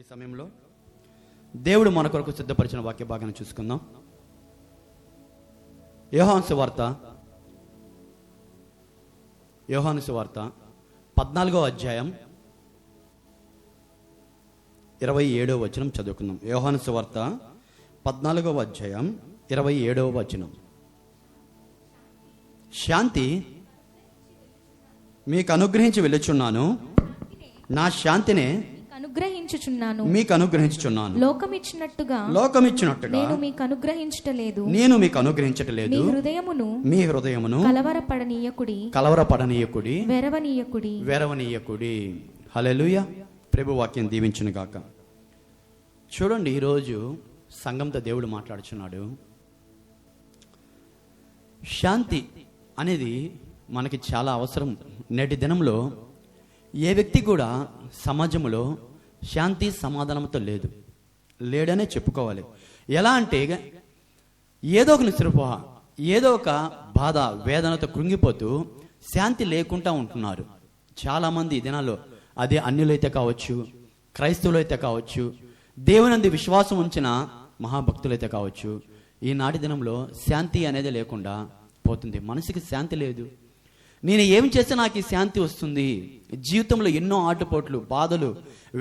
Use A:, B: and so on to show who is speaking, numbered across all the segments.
A: ఈ సమయంలో దేవుడు మన కొరకు సిద్ధపరిచిన వాక్య భాగాన్ని చూసుకుందాం. యోహాను సువార్త 14వ అధ్యాయం 27వ వచనం చదువుకుందాం. యోహాను సువార్త 14వ అధ్యాయం 27వ వచనం. శాంతి మీకు అనుగ్రహించి వెళ్ళుచున్నాను, నా శాంతినే
B: అనుగ్రహించుచున్నాను,
A: మీకు అనుగ్రహించుచున్నాను.
B: లోకమిచ్చినట్టుగా నేను మీకు అనుగ్రహించటలేదు,
A: మీ హృదయమును కలవరపడనీయకుడి, వెరవనీయకుడి. హల్లెలూయా. ప్రభు వాక్యం దీవించును గాక. చూడండి, ఈరోజు సంఘంతో దేవుడు మాట్లాడుచున్నాడు. శాంతి అనేది మనకి చాలా అవసరం. నేటి దినంలో ఏ వ్యక్తి కూడా సమాజంలో శాంతి సమాధానంతో లేడనే చెప్పుకోవాలి. ఎలా అంటే ఏదో ఒక నిస్పృహ, ఏదో ఒక బాధ, వేదనతో కృంగిపోతూ శాంతి లేకుండా ఉంటున్నారు చాలామంది ఈ దినాల్లో. అదే అన్యులైతే కావచ్చు, క్రైస్తవులైతే కావచ్చు, దేవునందు విశ్వాసం ఉంచిన మహాభక్తులైతే కావచ్చు, ఈనాటి దినంలో శాంతి అనేది లేకుండా పోతుంది. మనసుకి శాంతి లేదు. నేను ఏం చేస్తే నాకు ఈ శాంతి వస్తుంది? జీవితంలో ఎన్నో ఆటుపోట్లు, బాధలు,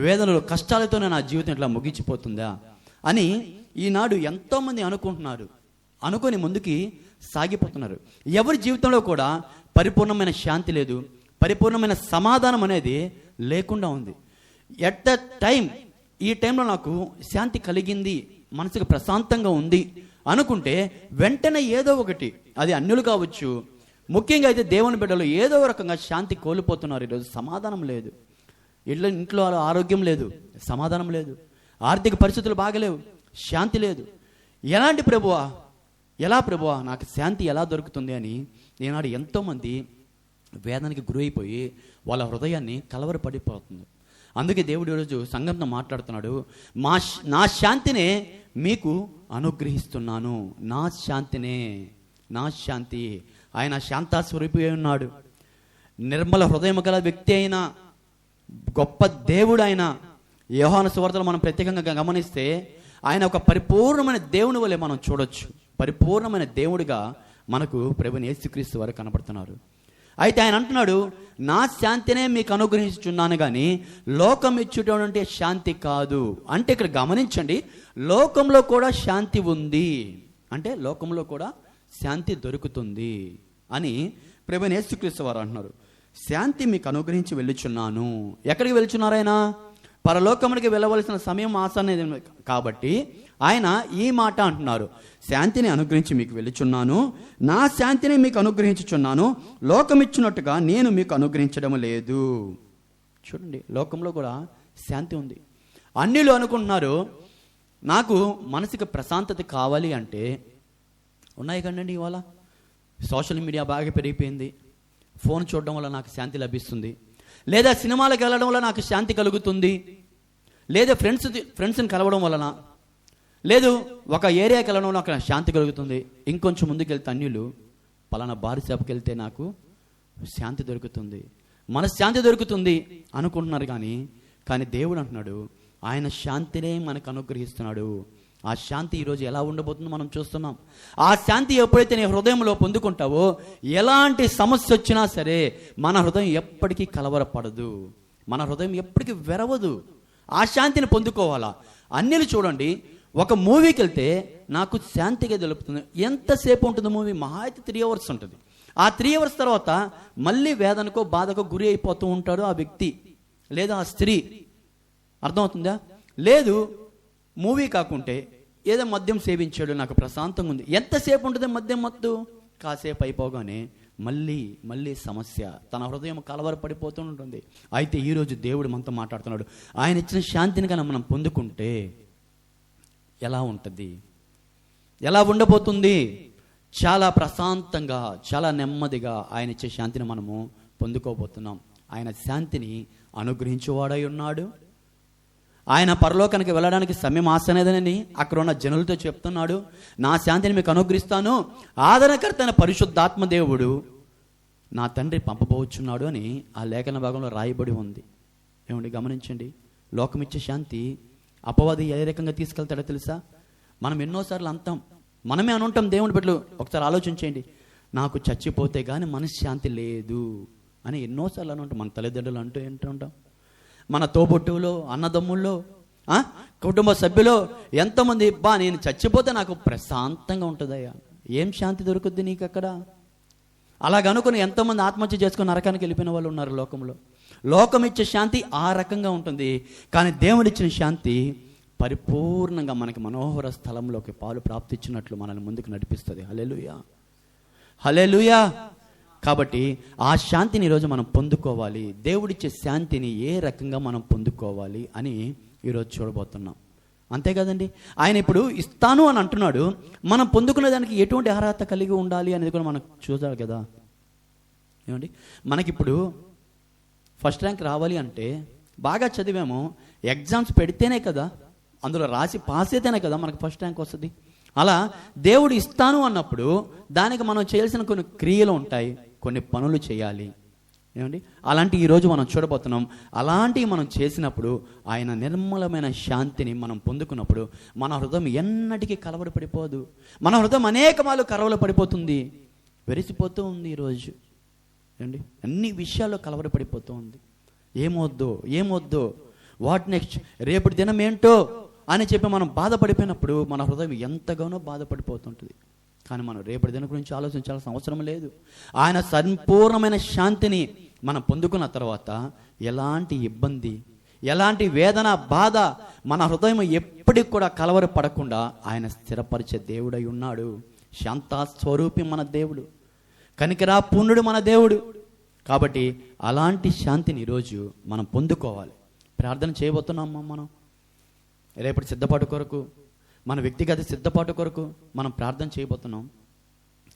A: వేదనలు, కష్టాలతోనే నా జీవితం ఇట్లా ముగించిపోతుందా అని ఈనాడు ఎంతోమంది అనుకుంటున్నారు. అనుకొని ముందుకి సాగిపోతున్నారు. ఎవరి జీవితంలో కూడా పరిపూర్ణమైన శాంతి లేదు, పరిపూర్ణమైన సమాధానం అనేది లేకుండా ఉంది. ఎట్ ద టైం, ఈ టైంలో నాకు శాంతి కలిగింది, మనసుకు ప్రశాంతంగా ఉంది అనుకుంటే వెంటనే ఏదో ఒకటి, అది అన్యులు కావచ్చు, ముఖ్యంగా అయితే దేవుని బిడ్డలు ఏదో రకంగా శాంతి కోల్పోతున్నారు. ఈరోజు సమాధానం లేదు, ఇంట్లో ఆరోగ్యం లేదు, సమాధానం లేదు, ఆర్థిక పరిస్థితులు బాగలేవు, శాంతి లేదు. ఎలాంటి ప్రభువా, ఎలా ప్రభువా నాకు శాంతి ఎలా దొరుకుతుంది అని ఈనాడు ఎంతోమంది వేదనకి గురైపోయి వాళ్ళ హృదయాన్ని కలవరపడిపోతుంది. అందుకే దేవుడు ఈరోజు సంఘంతో మాట్లాడుతున్నాడు. నా శాంతినే మీకు అనుగ్రహిస్తున్నాను, నా శాంతి. ఆయన శాంతాస్వరూపి ఉన్నాడు. నిర్మల హృదయం గల వ్యక్తి అయిన గొప్ప దేవుడు ఆయన. యోహాను సువార్తలో మనం ప్రత్యేకంగా గమనిస్తే ఆయన ఒక పరిపూర్ణమైన దేవుని వలె మనం చూడొచ్చు. పరిపూర్ణమైన దేవుడిగా మనకు ప్రభుని యేసుక్రీస్తు వారు కనపడుతున్నారు. అయితే ఆయన అంటున్నాడు, నా శాంతినే మీకు అనుగ్రహించుచున్నాను కానీ లోకం ఇచ్చేటటువంటి శాంతి కాదు. అంటే ఇక్కడ గమనించండి, లోకంలో కూడా శాంతి ఉంది, అంటే లోకంలో కూడా శాంతి దొరుకుతుంది అని ప్రభువైన యేసుక్రీస్తు వారు అంటున్నారు. శాంతి మీకు అనుగ్రహించి వెళ్ళుచున్నాను. ఎక్కడికి వెళ్తున్నారైనా? పరలోకమునికి వెళ్ళవలసిన సమయం ఆసన్నమైంది కాబట్టి ఆయన ఈ మాట అంటున్నారు, శాంతిని అనుగ్రహించి మీకు వెళ్ళుచున్నాను, నా శాంతిని మీకు అనుగ్రహించుచున్నాను, లోకం ఇచ్చినట్టుగా నేను మీకు అనుగ్రహించడం లేదు. చూడండి, లోకంలో కూడా శాంతి ఉంది. అన్యులు అనుకుంటున్నారు, నాకు మనసుకి ప్రశాంతత కావాలి అంటే ఉన్నాయి కండి. ఇవాళ సోషల్ మీడియా బాగా పెరిగిపోయింది. ఫోన్ చూడడం వల్ల నాకు శాంతి లభిస్తుంది, లేదా సినిమాలకు వెళ్ళడం వల్ల నాకు శాంతి కలుగుతుంది, లేదా ఫ్రెండ్స్ని కలవడం వలన, లేదు ఒక ఏరియాకి వెళ్ళడం వల్ల నాకు శాంతి కలుగుతుంది. ఇంకొంచెం ముందుకు వెళ్తే అన్యులు పలానా బార్ షాప్కి వెళ్తే నాకు శాంతి దొరుకుతుంది, మనశ్శాంతి దొరుకుతుంది అనుకుంటున్నారు. కానీ దేవుడు అంటున్నాడు, ఆయన శాంతినే మనకు అనుగ్రహిస్తున్నాడు. ఆ శాంతి ఈరోజు ఎలా ఉండబోతుందో మనం చూస్తున్నాం. ఆ శాంతి ఎప్పుడైతే నీ హృదయంలో పొందుకుంటావో, ఎలాంటి సమస్య వచ్చినా సరే మన హృదయం ఎప్పటికీ కలవరపడదు, మన హృదయం ఎప్పటికీ వెరవదు. ఆ శాంతిని పొందుకోవాలా. అన్యులు చూడండి, ఒక మూవీకి వెళ్తే నాకు శాంతిగా తెలుపుతుంది. ఎంతసేపు ఉంటుంది మూవీ? మహా అయితే 3 hours ఉంటుంది. ఆ 3 hours తర్వాత మళ్ళీ వేదనకో బాధకో గురి అయిపోతూ ఉంటాడు ఆ వ్యక్తి లేదా ఆ స్త్రీ. అర్థమవుతుందా? లేదు, మూవీ కాకుంటే ఏదో మద్యం సేవించాడు, నాకు ప్రశాంతంగా ఉంది. ఎంతసేపు ఉంటుంది మద్యం మత్తు? కాసేపు అయిపోగానే మళ్ళీ సమస్య, తన హృదయం కలవరపడిపోతూ ఉంటుంది. అయితే ఈరోజు దేవుడు మనతో మాట్లాడుతున్నాడు. ఆయన ఇచ్చిన శాంతిని కన్నా మనం పొందుకుంటే ఎలా ఉంటుంది, ఎలా ఉండబోతుంది? చాలా ప్రశాంతంగా, చాలా నెమ్మదిగా ఆయన ఇచ్చే శాంతిని మనము పొందుకోబోతున్నాం. ఆయన శాంతిని అనుగ్రహించేవాడై ఉన్నాడు. ఆయన పరలోకానికి వెళ్ళడానికి సమయం ఆసనేదని అక్కడ ఉన్న జనులతో చెప్తున్నాడు. నా శాంతిని మీకు అనుగ్రహిస్తాను, ఆదరణకర్త అయిన పరిశుద్ధాత్మ దేవుడు నా తండ్రి పంపబోచున్నాడు అని ఆ లేఖన భాగంలో రాయబడి ఉంది. ఏమండి, గమనించండి, లోకమిచ్చే శాంతి అపవాది ఏ రకంగా తీసుకెళ్తాడో తెలుసా? మనం ఎన్నోసార్లు అంటాం, మనమే అని ఉంటాం దేవుని బిడ్డలు. ఒకసారి ఆలోచించేయండి, నాకు చచ్చిపోతే కానీ మనశ్శాంతి లేదు అని ఎన్నోసార్లు అని ఉంటాం. మన తల్లిదండ్రులు అంటూ ఉంటాం, మన తోబుట్టువులో, అన్నదమ్ముల్లో, కుటుంబ సభ్యులో ఎంతమంది, నేను చచ్చిపోతే నాకు ప్రశాంతంగా ఉంటుందయ్యా. ఏం శాంతి దొరుకుద్ది నీకు అక్కడ? అలాగనుకుని ఎంతోమంది ఆత్మహత్య చేసుకుని నరకానికి వెళ్ళిపోయిన వాళ్ళు ఉన్నారు లోకంలో. లోకం ఇచ్చే శాంతి ఆ రకంగా ఉంటుంది, కానీ దేవుడిచ్చిన శాంతి పరిపూర్ణంగా మనకి మనోహర స్థలంలోకి పాలు ప్రాప్తించినట్లు మనల్ని ముందుకు నడిపిస్తుంది. హల్లెలూయా, హల్లెలూయా. కాబట్టి ఆ శాంతిని ఈరోజు మనం పొందుకోవాలి. దేవుడిచ్చే శాంతిని ఏ రకంగా మనం పొందుకోవాలి అని ఈరోజు చూడబోతున్నాం. అంతే కదండి, ఆయన ఇప్పుడు ఇస్తాను అని అంటున్నాడు. మనం పొందుకునే దానికి ఎటువంటి అర్హత కలిగి ఉండాలి అనేది కూడా మనం చూడాలి కదా. ఏమండి, మనకిప్పుడు ఫస్ట్ ర్యాంక్ రావాలి అంటే బాగా చదివాము, ఎగ్జామ్స్ పెడితేనే కదా, అందులో రాసి పాస్ అయితేనే కదా మనకు ఫస్ట్ ర్యాంక్ వస్తుంది. అలా దేవుడు ఇస్తాను అన్నప్పుడు దానికి మనం చేయాల్సిన కొన్ని క్రియలు ఉంటాయి, కొన్ని పనులు చేయాలి. ఏమండి, అలాంటి ఈరోజు మనం చూడబోతున్నాం. అలాంటివి మనం చేసినప్పుడు ఆయన నిర్మలమైన శాంతిని మనం పొందుకున్నప్పుడు మన హృదయం ఎన్నటికీ కలవరపడిపోదు. మన హృదయం అనేక మార్లు కలవరపడిపోతుంది, వెరిసిపోతూ ఉంది ఈరోజు. ఏమండి, అన్ని విషయాల్లో కలవరపడిపోతూ ఉంది. ఏమొద్దు, వాట్ నెక్స్ట్, రేపటి దినం ఏంటో అని చెప్పి మనం బాధపడిపోయినప్పుడు మన హృదయం ఎంతగానో బాధపడిపోతుంటుంది. కానీ మనం రేపటి దినం గురించి ఆలోచించాల్సిన అవసరం లేదు. ఆయన సంపూర్ణమైన శాంతిని మనం పొందుకున్న తర్వాత ఎలాంటి ఇబ్బంది, ఎలాంటి వేదన, బాధ మన హృదయం ఎప్పటికి కూడా కలవరపడకుండా ఆయన స్థిరపరిచే దేవుడై ఉన్నాడు. శాంత స్వరూపి మన దేవుడు, కనికరా పూర్ణుడు మన దేవుడు. కాబట్టి అలాంటి శాంతిని ఈరోజు మనం పొందుకోవాలి. ప్రార్థన చేయబోతున్నామా? మనం రేపటి సిద్ధపాటు కొరకు, మన వ్యక్తిగత సిద్ధపాటు కొరకు మనం ప్రార్థన చేయబోతున్నాం.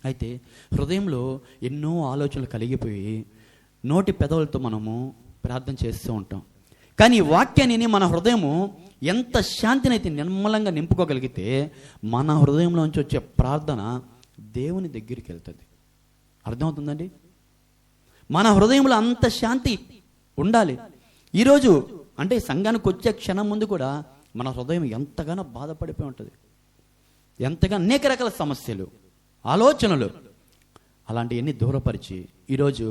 A: అయితే హృదయంలో ఎన్నో ఆలోచనలు కలిగిపోయి నోటి పెదవులతో మనము ప్రార్థన చేస్తూ ఉంటాం. కానీ ఈ వాక్యాన్ని మన హృదయము ఎంత శాంతిని అయితే నిర్మలంగా నింపుకోగలిగితే మన హృదయంలోంచి వచ్చే ప్రార్థన దేవుని దగ్గరికి వెళ్తుంది. అర్థమవుతుందండి? మన హృదయంలో అంత శాంతి ఉండాలి. ఈరోజు అంటే సంఘానికి వచ్చే క్షణం ముందు కూడా మన హృదయం ఎంతగానో బాధపడిపోయి ఉంటుంది, ఎంతగానో అనేక రకాల సమస్యలు, ఆలోచనలు, అలాంటివన్నీ దూరపరిచి ఈరోజు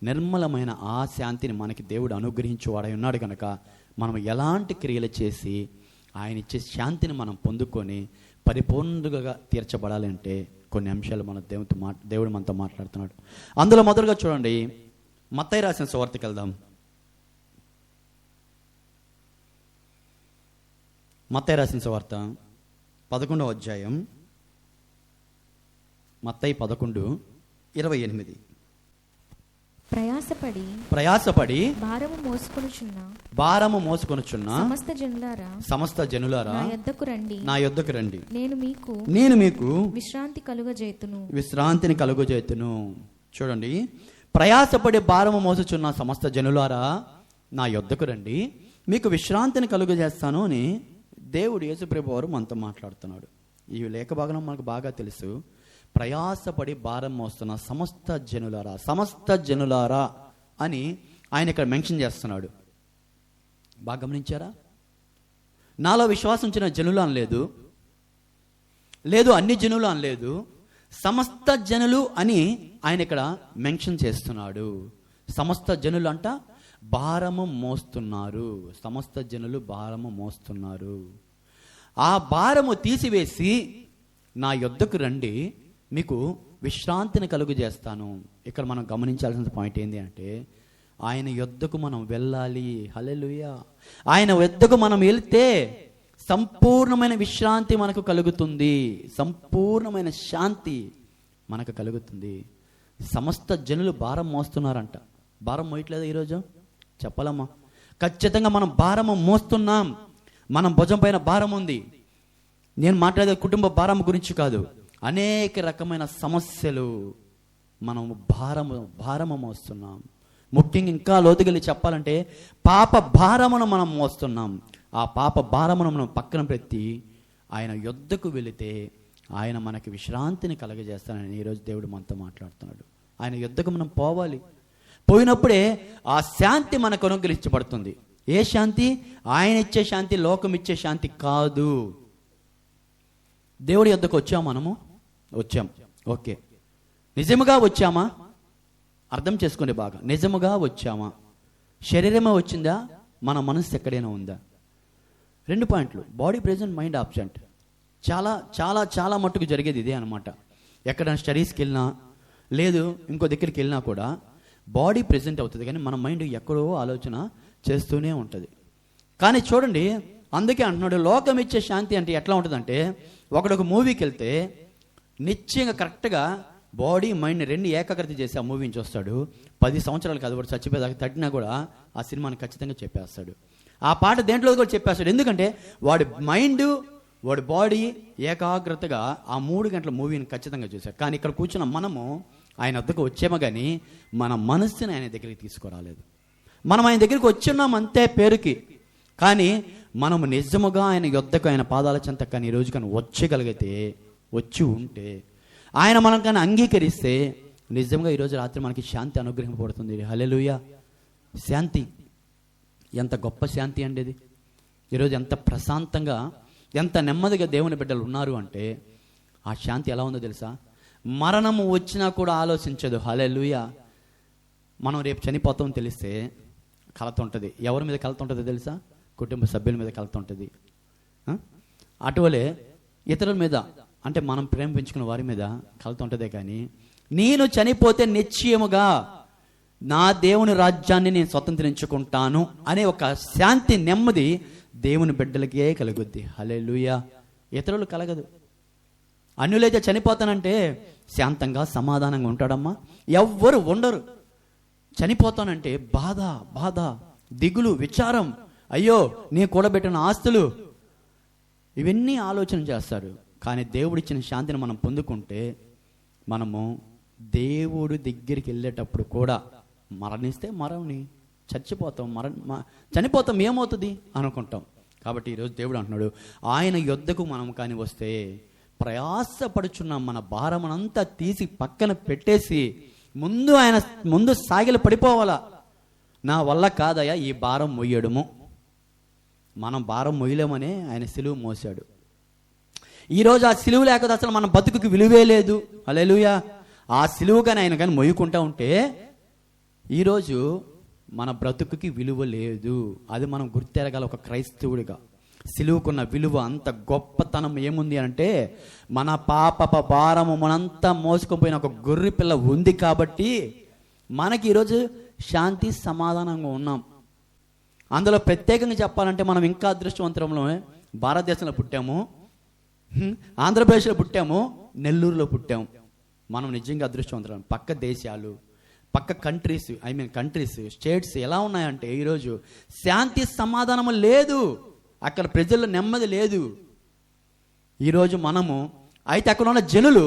A: నిర్మలమైన ఆ శాంతిని మనకి దేవుడు అనుగ్రహించేవాడై ఉన్నాడు కనుక మనం ఎలాంటి క్రియలు చేసి ఆయన ఇచ్చే శాంతిని మనం పొందుకొని పరిపూర్ణంగా తీర్చబడాలి అంటే కొన్ని అంశాలు మన దేవుడు మనతో మాట్లాడుతున్నాడు. అందులో మొదలుగా చూడండి, మత్తయి రాసిన సువార్తకి వెళ్దాం. మత్తయి రాసిన సువార్త 11వ అధ్యాయం, మత్తయి 11:28. ప్రయాసపడి భారము మోసుకొనుచున్న సమస్త జనులారా నా యొద్దకు రండి, నేను మీకు విశ్రాంతిని కలుగజేతును. చూడండి, ప్రయాసపడి భారము మోసుచున్న సమస్త జనులారా నా యొద్దకు రండి, మీకు విశ్రాంతిని కలుగజేస్తాను అని దేవుడు యేసుప్రభు వారు మనతో మాట్లాడుతున్నాడు. ఈ లేఖ భాగం మనకు బాగా తెలుసు. ప్రయాసపడి భారం మోస్తున్న సమస్త జనులారా అని ఆయన ఇక్కడ మెన్షన్ చేస్తున్నాడు. బాగా గమనించారా? నాలో విశ్వాసం ఉంచిన జనులు అనలేదు, అన్ని జనులు అనలేదు, సమస్త జనులు అని ఆయన ఇక్కడ మెన్షన్ చేస్తున్నాడు. సమస్త జనులు అంట భారము మోస్తున్నారు, సమస్త జనులు భారము మోస్తున్నారు. ఆ భారము తీసివేసి నా యొద్దకు రండి, మీకు విశ్రాంతిని కలుగు చేస్తాను. ఇక్కడ మనం గమనించాల్సిన పాయింట్ ఏంటి అంటే ఆయన యొద్దకు మనం వెళ్ళాలి. హల్లెలూయా. ఆయన యొద్దకు మనం వెళ్తే సంపూర్ణమైన విశ్రాంతి మనకు కలుగుతుంది, సంపూర్ణమైన శాంతి మనకు కలుగుతుంది. సమస్త జనులు భారం మోస్తున్నారంట. భారం మోయట్లేదా ఈరోజు? చెప్పాలమ్మా, ఖచ్చితంగా మనం భారము మోస్తున్నాం. మనం భుజం పైన భారం ఉంది. నేను మాట్లాడే కుటుంబ భారం గురించి కాదు, అనేక రకమైన సమస్యలు మనం భారము మోస్తున్నాం. ముఖ్యంగా ఇంకా లోతుకెళ్ళి చెప్పాలంటే పాప భారమును మనం మోస్తున్నాం. ఆ పాప భారమును మనం పక్కన పెట్టి ఆయన యొద్దకు వెళితే ఆయన మనకి విశ్రాంతిని కలగజేస్తానని ఈరోజు దేవుడు మనతో మాట్లాడుతున్నాడు. ఆయన యొద్దకు మనం పోవాలి. పోయినప్పుడే ఆ శాంతి మనకు అనుగ్రహించబడుతుంది. ఏ శాంతి? ఆయన ఇచ్చే శాంతి, లోకం ఇచ్చే శాంతి కాదు. దేవుడి యొద్దకు వచ్చాం, మనము వచ్చాం, ఓకే. నిజముగా వచ్చామా? అర్థం చేసుకోండి బాగా. నిజముగా వచ్చామా? శరీరమే వచ్చిందా? మన మనసు ఎక్కడైనా ఉందా? 2 పాయింట్లు. Body present, mind absent. చాలా చాలా చాలా మట్టుకు జరిగేది ఇదే అనమాట. ఎక్కడైనా స్టడీస్కి వెళ్ళినా, లేదు ఇంకో దగ్గరికి వెళ్ళినా కూడా బాడీ ప్రెజెంట్ అవుతుంది, కానీ మన మైండ్ ఎక్కడో ఆలోచన చేస్తూనే ఉంటుంది. కానీ చూడండి, అందుకే అంటున్నాడు లోకం ఇచ్చే శాంతి అంటే ఎట్లా ఉంటుందంటే, ఒక మూవీకి వెళ్తే నిశ్చయంగా కరెక్ట్గా బాడీ మైండ్ 2 ఏకాగ్రత చేసి ఆ మూవీని చూస్తాడు. 10 సంవత్సరాలు కాదు, వాడు చచ్చిపోయేదాకా తట్టినా కూడా ఆ సినిమాని ఖచ్చితంగా చెప్పేస్తాడు. ఆ పాట దేంట్లో కూడా చెప్పేస్తాడు. ఎందుకంటే వాడి మైండ్, వాడి బాడీ ఏకాగ్రతగా ఆ 3 గంటల మూవీని ఖచ్చితంగా చూశాడు. కానీ ఇక్కడ కూర్చున్న మనము ఆయన వద్దకు వచ్చేమో కానీ మన మనస్సుని ఆయన దగ్గరికి తీసుకురాలేదు. మనం ఆయన దగ్గరికి వచ్చున్నాం అంతే పేరుకి, కానీ మనము నిజముగా ఆయన యొద్దకు, ఆయన పాదాల చెంత కానీ ఈ రోజు కానీ వచ్చగలిగితే, వచ్చి ఉంటే, ఆయన మనం కానీ అంగీకరిస్తే నిజంగా ఈరోజు రాత్రి మనకి శాంతి అనుగ్రహింపబడుతుంది. హల్లెలూయా. శాంతి ఎంత గొప్ప శాంతి అండి ఇది. ఈరోజు ఎంత ప్రశాంతంగా, ఎంత నెమ్మదిగా దేవుని బిడ్డలు ఉన్నారు అంటే ఆ శాంతి ఎలా ఉందో తెలుసా? మరణము వచ్చినా కూడా ఆలోచించదు. హల్లెలూయా. మనం రేపు చనిపోతాం తెలిస్తే కలత ఉంటుంది. ఎవరి మీద కలత ఉంటుందో తెలుసా? కుటుంబ సభ్యుల మీద కలత ఉంటుంది. అటువలే ఇతరుల మీద, అంటే మనం ప్రేమించుకున్న వారి మీద కలత ఉంటుందే, కానీ నేను చనిపోతే నిశ్చయముగా నా దేవుని రాజ్యాన్ని నేను స్వతంత్రించుకుంటాను అనే ఒక శాంతి, నెమ్మది దేవుని బిడ్డలకే కలుగుద్ది. హల్లెలూయా. ఇతరులు కలగదు. అన్యులైతే చనిపోతానంటే శాంతంగా సమాధానంగా ఉంటాడమ్మా, ఎవ్వరు ఉండరు. చనిపోతానంటే బాధ, బాధ, దిగులు, విచారం, అయ్యో నీ కూడబెట్టిన ఆస్తులు, ఇవన్నీ ఆలోచన చేస్తాడు. కానీ దేవుడిచ్చిన శాంతిని మనం పొందుకుంటే, మనము దేవుడి దగ్గరికి వెళ్ళేటప్పుడు కూడా మరణిస్తే మరణి, చచ్చిపోతాం, చనిపోతాం, ఏమవుతుంది అనుకుంటాం. కాబట్టి ఈరోజు దేవుడు అంటున్నాడు, ఆయన యొద్దకు మనం కానీ వస్తే ప్రయాసపడుచున్న మన భారమనంతా తీసి పక్కన పెట్టేసి ముందు సాగిలు పడిపోవాలా. నా వల్ల కాదయ్యా ఈ భారం మొయ్యడము. మనం భారం మొయ్యలేమనే ఆయన సిలువ మోసాడు. ఈరోజు ఆ సిలువ లేకపోతే అసలు మన బతుకుకి విలువే లేదు. హల్లెలూయా. ఆ సిలువ కానీ ఆయన కానీ మొయ్యకుంటా ఉంటే ఈరోజు మన బ్రతుకుకి విలువ లేదు. అది మనం గుర్తెరగాల ఒక క్రైస్తవుడిగా. సిలువకున్న విలువ, అంత గొప్పతనం ఏముంది అంటే, మన పాప భారము మనంతా మోసుకుపోయిన ఒక గొర్రె పిల్ల ఉంది కాబట్టి మనకి ఈరోజు శాంతి సమాధానంగా ఉన్నాం. అందులో ప్రత్యేకంగా చెప్పాలంటే మనం ఇంకా అదృష్టవంతరంలో భారతదేశంలో పుట్టాము, ఆంధ్రప్రదేశ్లో పుట్టాము, నెల్లూరులో పుట్టాము. మనం నిజంగా అదృష్టవంతులం. పక్క దేశాలు, పక్క కంట్రీస్, స్టేట్స్ ఎలా ఉన్నాయంటే ఈరోజు శాంతి సమాధానము లేదు. అక్కడ ప్రజల్లో నెమ్మది లేదు. ఈరోజు మనము అయితే అక్కడ ఉన్న జనులు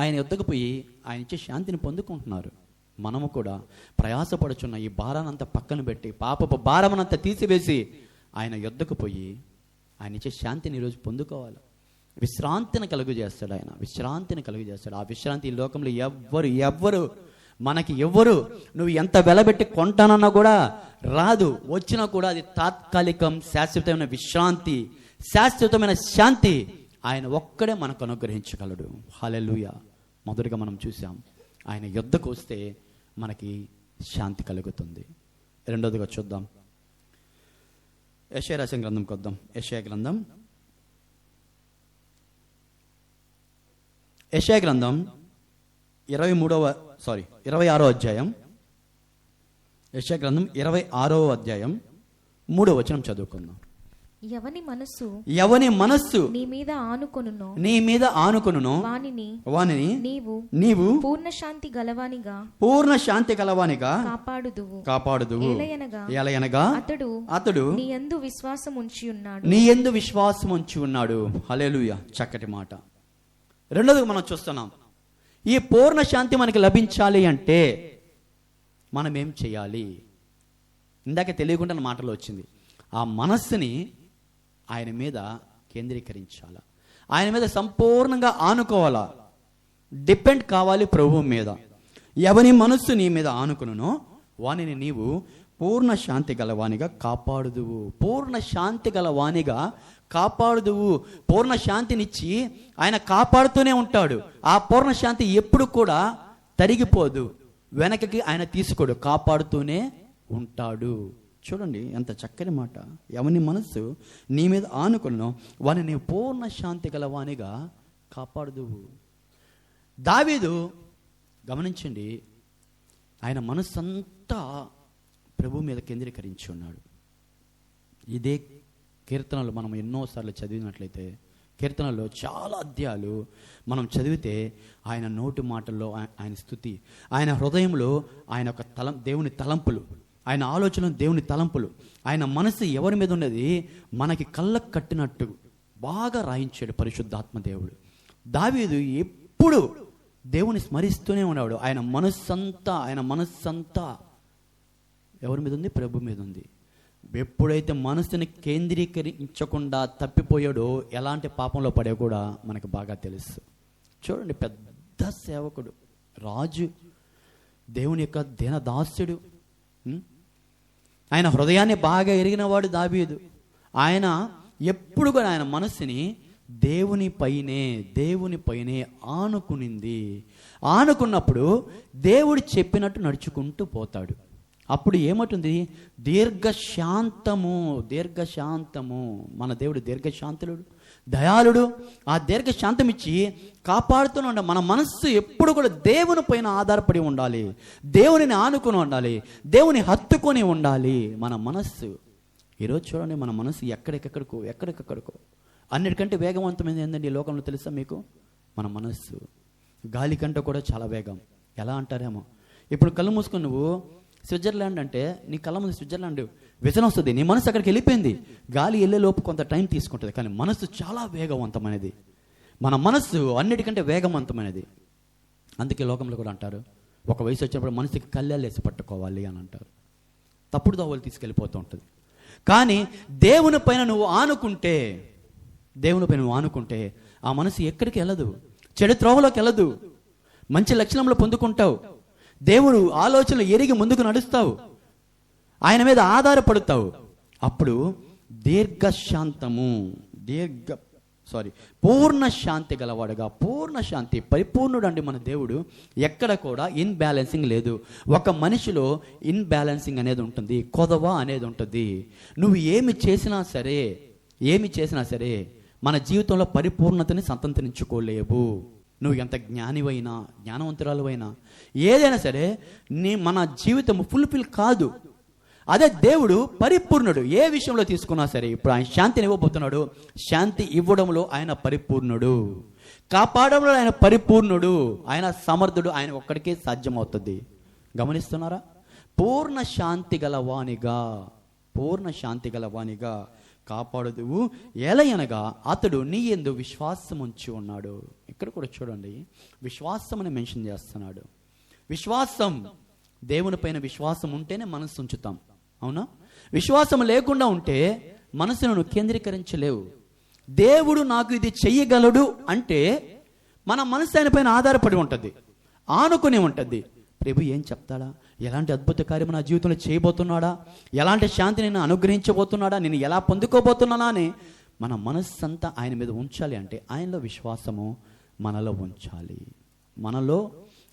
A: ఆయన యొద్దకు పోయి ఆయన ఇచ్చే శాంతిని పొందుకుంటున్నారు. మనము కూడా ప్రయాసపడుచున్న ఈ భారానంతా పక్కన పెట్టి, పాపపు భారమనంతా తీసివేసి ఆయన యొద్దకు పోయి ఆయన ఇచ్చే శాంతిని ఈరోజు పొందుకోవాలి. విశ్రాంతిని కలుగు చేస్తాడు ఆయన, విశ్రాంతిని కలుగు చేస్తాడు. ఆ విశ్రాంతి ఈ లోకంలో ఎవ్వరు మనకి ఎవ్వరు నువ్వు ఎంత వెలబెట్టి కొంటానన్నా కూడా రాదు. వచ్చినా కూడా అది తాత్కాలికం. శాశ్వతమైన విశ్రాంతి, శాశ్వతమైన శాంతి ఆయన ఒక్కడే మనకు అనుగ్రహించగలడు. హల్లెలూయా. మొదటిగా మనం చూసాం, ఆయన యొద్దకు వస్తే మనకి శాంతి కలుగుతుంది. రెండోదిగా చూద్దాం, యెషయా రాసిన గ్రంథంకి వద్దాం. యెషయా గ్రంథం 26వ అధ్యాయం. యెషయా గ్రంథం 26వ అధ్యాయం 3వ వచనం చదువుకుందాం. ఎవని మనస్సు నీ మీద ఆనుకొనునో వానిని నీవు పూర్ణ శాంతి గలవానిగా కాపాడుదువు. ఎలయనగా అతడు నీ యందు విశ్వాసం ఉంచి ఉన్నాడు. హల్లెలూయా. చక్కటి మాట. రెండోది మనం చూస్తున్నాం, ఈ పూర్ణ శాంతి మనకి లభించాలి అంటే మనం ఏం చేయాలి? ఇందాక తెలియకుండా నా మాటలో వచ్చింది. ఆ మనస్సుని ఆయన మీద కేంద్రీకరించాలా, ఆయన మీద సంపూర్ణంగా ఆనుకోవాలా, డిపెండ్ కావాలి ప్రభువు మీద. ఎవని మనస్సు నీ మీద ఆనుకునునో వానిని నీవు పూర్ణ శాంతి గలవానిగా కాపాడుదువు. పూర్ణ శాంతి గలవానిగా కాపాడుదువు. పూర్ణ శాంతినిచ్చి ఆయన కాపాడుతూనే ఉంటాడు. ఆ పూర్ణ శాంతి ఎప్పుడు కూడా తరిగిపోదు, వెనకకి ఆయన తీసుకోడు, కాపాడుతూనే ఉంటాడు. చూడండి ఎంత చక్కని మాట. ఎవని మనస్సు నీ మీద ఆనుకున్నో వాని నీ పూర్ణ శాంతి గలవానిగా కాపాడుదువు. దావీదు గమనించండి, ఆయన మనస్సంతా ప్రభు మీద కేంద్రీకరించి ఉన్నాడు. ఇదే కీర్తనలు మనం ఎన్నోసార్లు చదివినట్లయితే, కీర్తనలో చాలా అధ్యాయాలు మనం చదివితే ఆయన నోటి మాటల్లో ఆయన స్తుతి, ఆయన హృదయంలో ఆయన ఒక దేవుని తలంపులు, ఆయన ఆలోచనలు దేవుని తలంపులు, ఆయన మనసు ఎవరి మీద ఉన్నది మనకి కళ్ళకు కట్టినట్టు బాగా రాయించాడు పరిశుద్ధాత్మ దేవుడు. దావీదు ఎప్పుడు దేవుని స్మరిస్తూనే ఉన్నాడు. ఆయన మనస్సంతా ఎవరి మీద ఉంది? ప్రభు మీద ఉంది. ఎప్పుడైతే మనసుని కేంద్రీకరించకుండా తప్పిపోయాడో ఎలాంటి పాపంలో పడే కూడా మనకు బాగా తెలుసు. చూడండి, పెద్ద సేవకుడు, రాజు, దేవుని యొక్క దీనదాస్యుడు, ఆయన హృదయాన్ని బాగా ఎరిగినవాడు దావీదు. ఆయన ఎప్పుడు కూడా ఆయన మనస్సుని దేవునిపైనే ఆనుకునింది. ఆనుకున్నప్పుడు దేవుడు చెప్పినట్టు నడుచుకుంటూ పోతాడు. అప్పుడు ఏమంటుంది? దీర్ఘశాంతము. మన దేవుడు దీర్ఘశాంతుడు, దయాళుడు. ఆ దీర్ఘశాంతం ఇచ్చి కాపాడుతూనే ఉండాలి. మన మనస్సు ఎప్పుడు కూడా దేవుని పైన ఆధారపడి ఉండాలి, దేవునిని ఆనుకుని ఉండాలి, దేవుని హత్తుకొని ఉండాలి మన మనస్సు. ఈరోజు చూడండి, మన మనస్సు ఎక్కడికెక్కడికో అన్నిటికంటే వేగవంతమైనది ఏంటండి ఈ లోకంలో తెలుసా మీకు? మన మనస్సు. గాలి కంటే కూడా చాలా వేగం. ఎలా అంటారేమో, ఇప్పుడు కళ్ళు మూసుకొని నువ్వు స్విట్జర్లాండ్ అంటే నీ కళ్ళ ముందు స్విట్జర్లాండ్ విజన్ వస్తుంది, నీ మనసు అక్కడికి వెళ్ళిపోయింది. గాలి వెళ్ళే లోపు కొంత టైం తీసుకుంటుంది, కానీ మనస్సు చాలా వేగవంతమైనది. మన మనస్సు అన్నిటికంటే వేగవంతమైనది. అందుకే లోకంలో కూడా అంటారు, ఒక వయసు వచ్చినప్పుడు మనసుకి కళ్ళేసి పట్టుకోవాలి అని అంటారు. తప్పుడు దోవలు తీసుకెళ్ళిపోతూ ఉంటుంది. కానీ దేవుని పైన నువ్వు ఆనుకుంటే ఆ మనసు ఎక్కడికి వెళ్ళదు, చెడు త్రోవలోకి వెళ్ళదు, మంచి లక్షణంలో పొందుకుంటావు. దేవుడు ఆలోచనలు ఎరిగి ముందుకు నడుస్తావు, ఆయన మీద ఆధారపడతావు. అప్పుడు పూర్ణ శాంతి గలవాడుగా, పూర్ణ శాంతి, పరిపూర్ణుడు అండి మన దేవుడు. ఎక్కడ కూడా ఇన్బ్యాలెన్సింగ్ లేదు. ఒక మనిషిలో ఇన్బ్యాలెన్సింగ్ అనేది ఉంటుంది, కొదవ అనేది ఉంటుంది. నువ్వు ఏమి చేసినా సరే మన జీవితంలో పరిపూర్ణతని సంతరించుకోలేవు. నువ్వు ఎంత జ్ఞానవంతురాలువైనా ఏదైనా సరే మన జీవితం ఫుల్ఫిల్ కాదు. అదే దేవుడు పరిపూర్ణుడు. ఏ విషయంలో తీసుకున్నా సరే, ఇప్పుడు ఆయన శాంతిని ఇవ్వబోతున్నాడు. శాంతి ఇవ్వడంలో ఆయన పరిపూర్ణుడు, కాపాడంలో ఆయన పరిపూర్ణుడు, ఆయన సమర్థుడు. ఆయన ఒక్కడికే సాధ్యమవుతుంది. గమనిస్తున్నారా? పూర్ణ శాంతి గలవానిగా కాపాడుదువు. ఎలయనగా అతడు నీ యందు విశ్వాసం ఉంచి ఉన్నాడు. ఇక్కడ కూడా చూడండి, విశ్వాసం అని మెన్షన్ చేస్తున్నాడు. విశ్వాసం, దేవుని పైన విశ్వాసం ఉంటేనే మనసు ఉంచుతాం, అవునా? విశ్వాసం లేకుండా ఉంటే మనసును నువ్వు కేంద్రీకరించలేవు. దేవుడు నాకు ఇది చెయ్యగలడు అంటే మన మనసు ఆయన పైన ఆధారపడి ఉంటుంది, ఆనుకుని ఉంటుంది. ప్రభు ఏం చెప్తాడా, ఎలాంటి అద్భుత కార్యం నా జీవితంలో చేయబోతున్నాడా, ఎలాంటి శాంతి నేను అనుగ్రహించబోతున్నాడా, నేను ఎలా పొందుకోబోతున్నానా అని మన మనస్సంతా ఆయన మీద ఉంచాలి. అంటే ఆయనలో విశ్వాసము మనలో ఉంచాలి. మనలో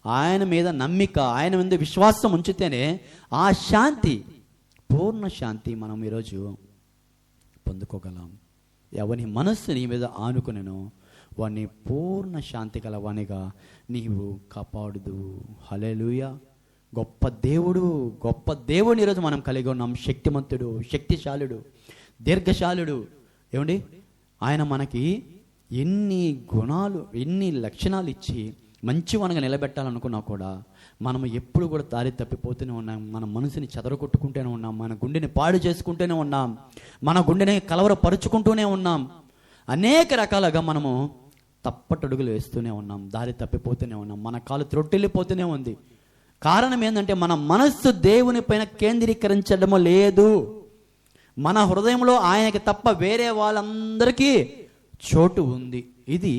A: ఆయన మీద నమ్మిక, ఆయన మీద విశ్వాసం ఉంచితేనే ఆ శాంతి, పూర్ణ శాంతి మనం ఈరోజు పొందుకోగలం. ఎవని మనస్సు నీ మీద ఆనుకునేనో వాడిని పూర్ణ శాంతి గలవానిగా నీవు కాపాడుదు. హల్లెలూయా. గొప్ప దేవుడు ఈరోజు మనం కలిగి ఉన్నాం. శక్తిమంతుడు, శక్తిశాలుడు, దీర్ఘశాలుడు. ఏమండి, ఆయన మనకి ఎన్ని గుణాలు, ఎన్ని లక్షణాలు ఇచ్చి మంచివనగా నిలబెట్టాలనుకున్నా కూడా మనం ఎప్పుడు కూడా దారి తప్పిపోతూనే ఉన్నాం. మన మనసుని చెదరగొట్టుకుంటూనే ఉన్నాం, మన గుండెని పాడు చేసుకుంటూనే ఉన్నాం, మన గుండెని కలవరపరుచుకుంటూనే ఉన్నాం. అనేక రకాలుగా మనము తప్పటడుగులు వేస్తూనే ఉన్నాం, దారి తప్పిపోతూనే ఉన్నాం, మన కాలు త్రొట్టెళ్ళిపోతూనే ఉంది. కారణం ఏంటంటే మన మనస్సు దేవుని పైన కేంద్రీకరించడము లేదు. మన హృదయంలో ఆయనకి తప్ప వేరే వాళ్ళందరికీ చోటు ఉంది. ఇది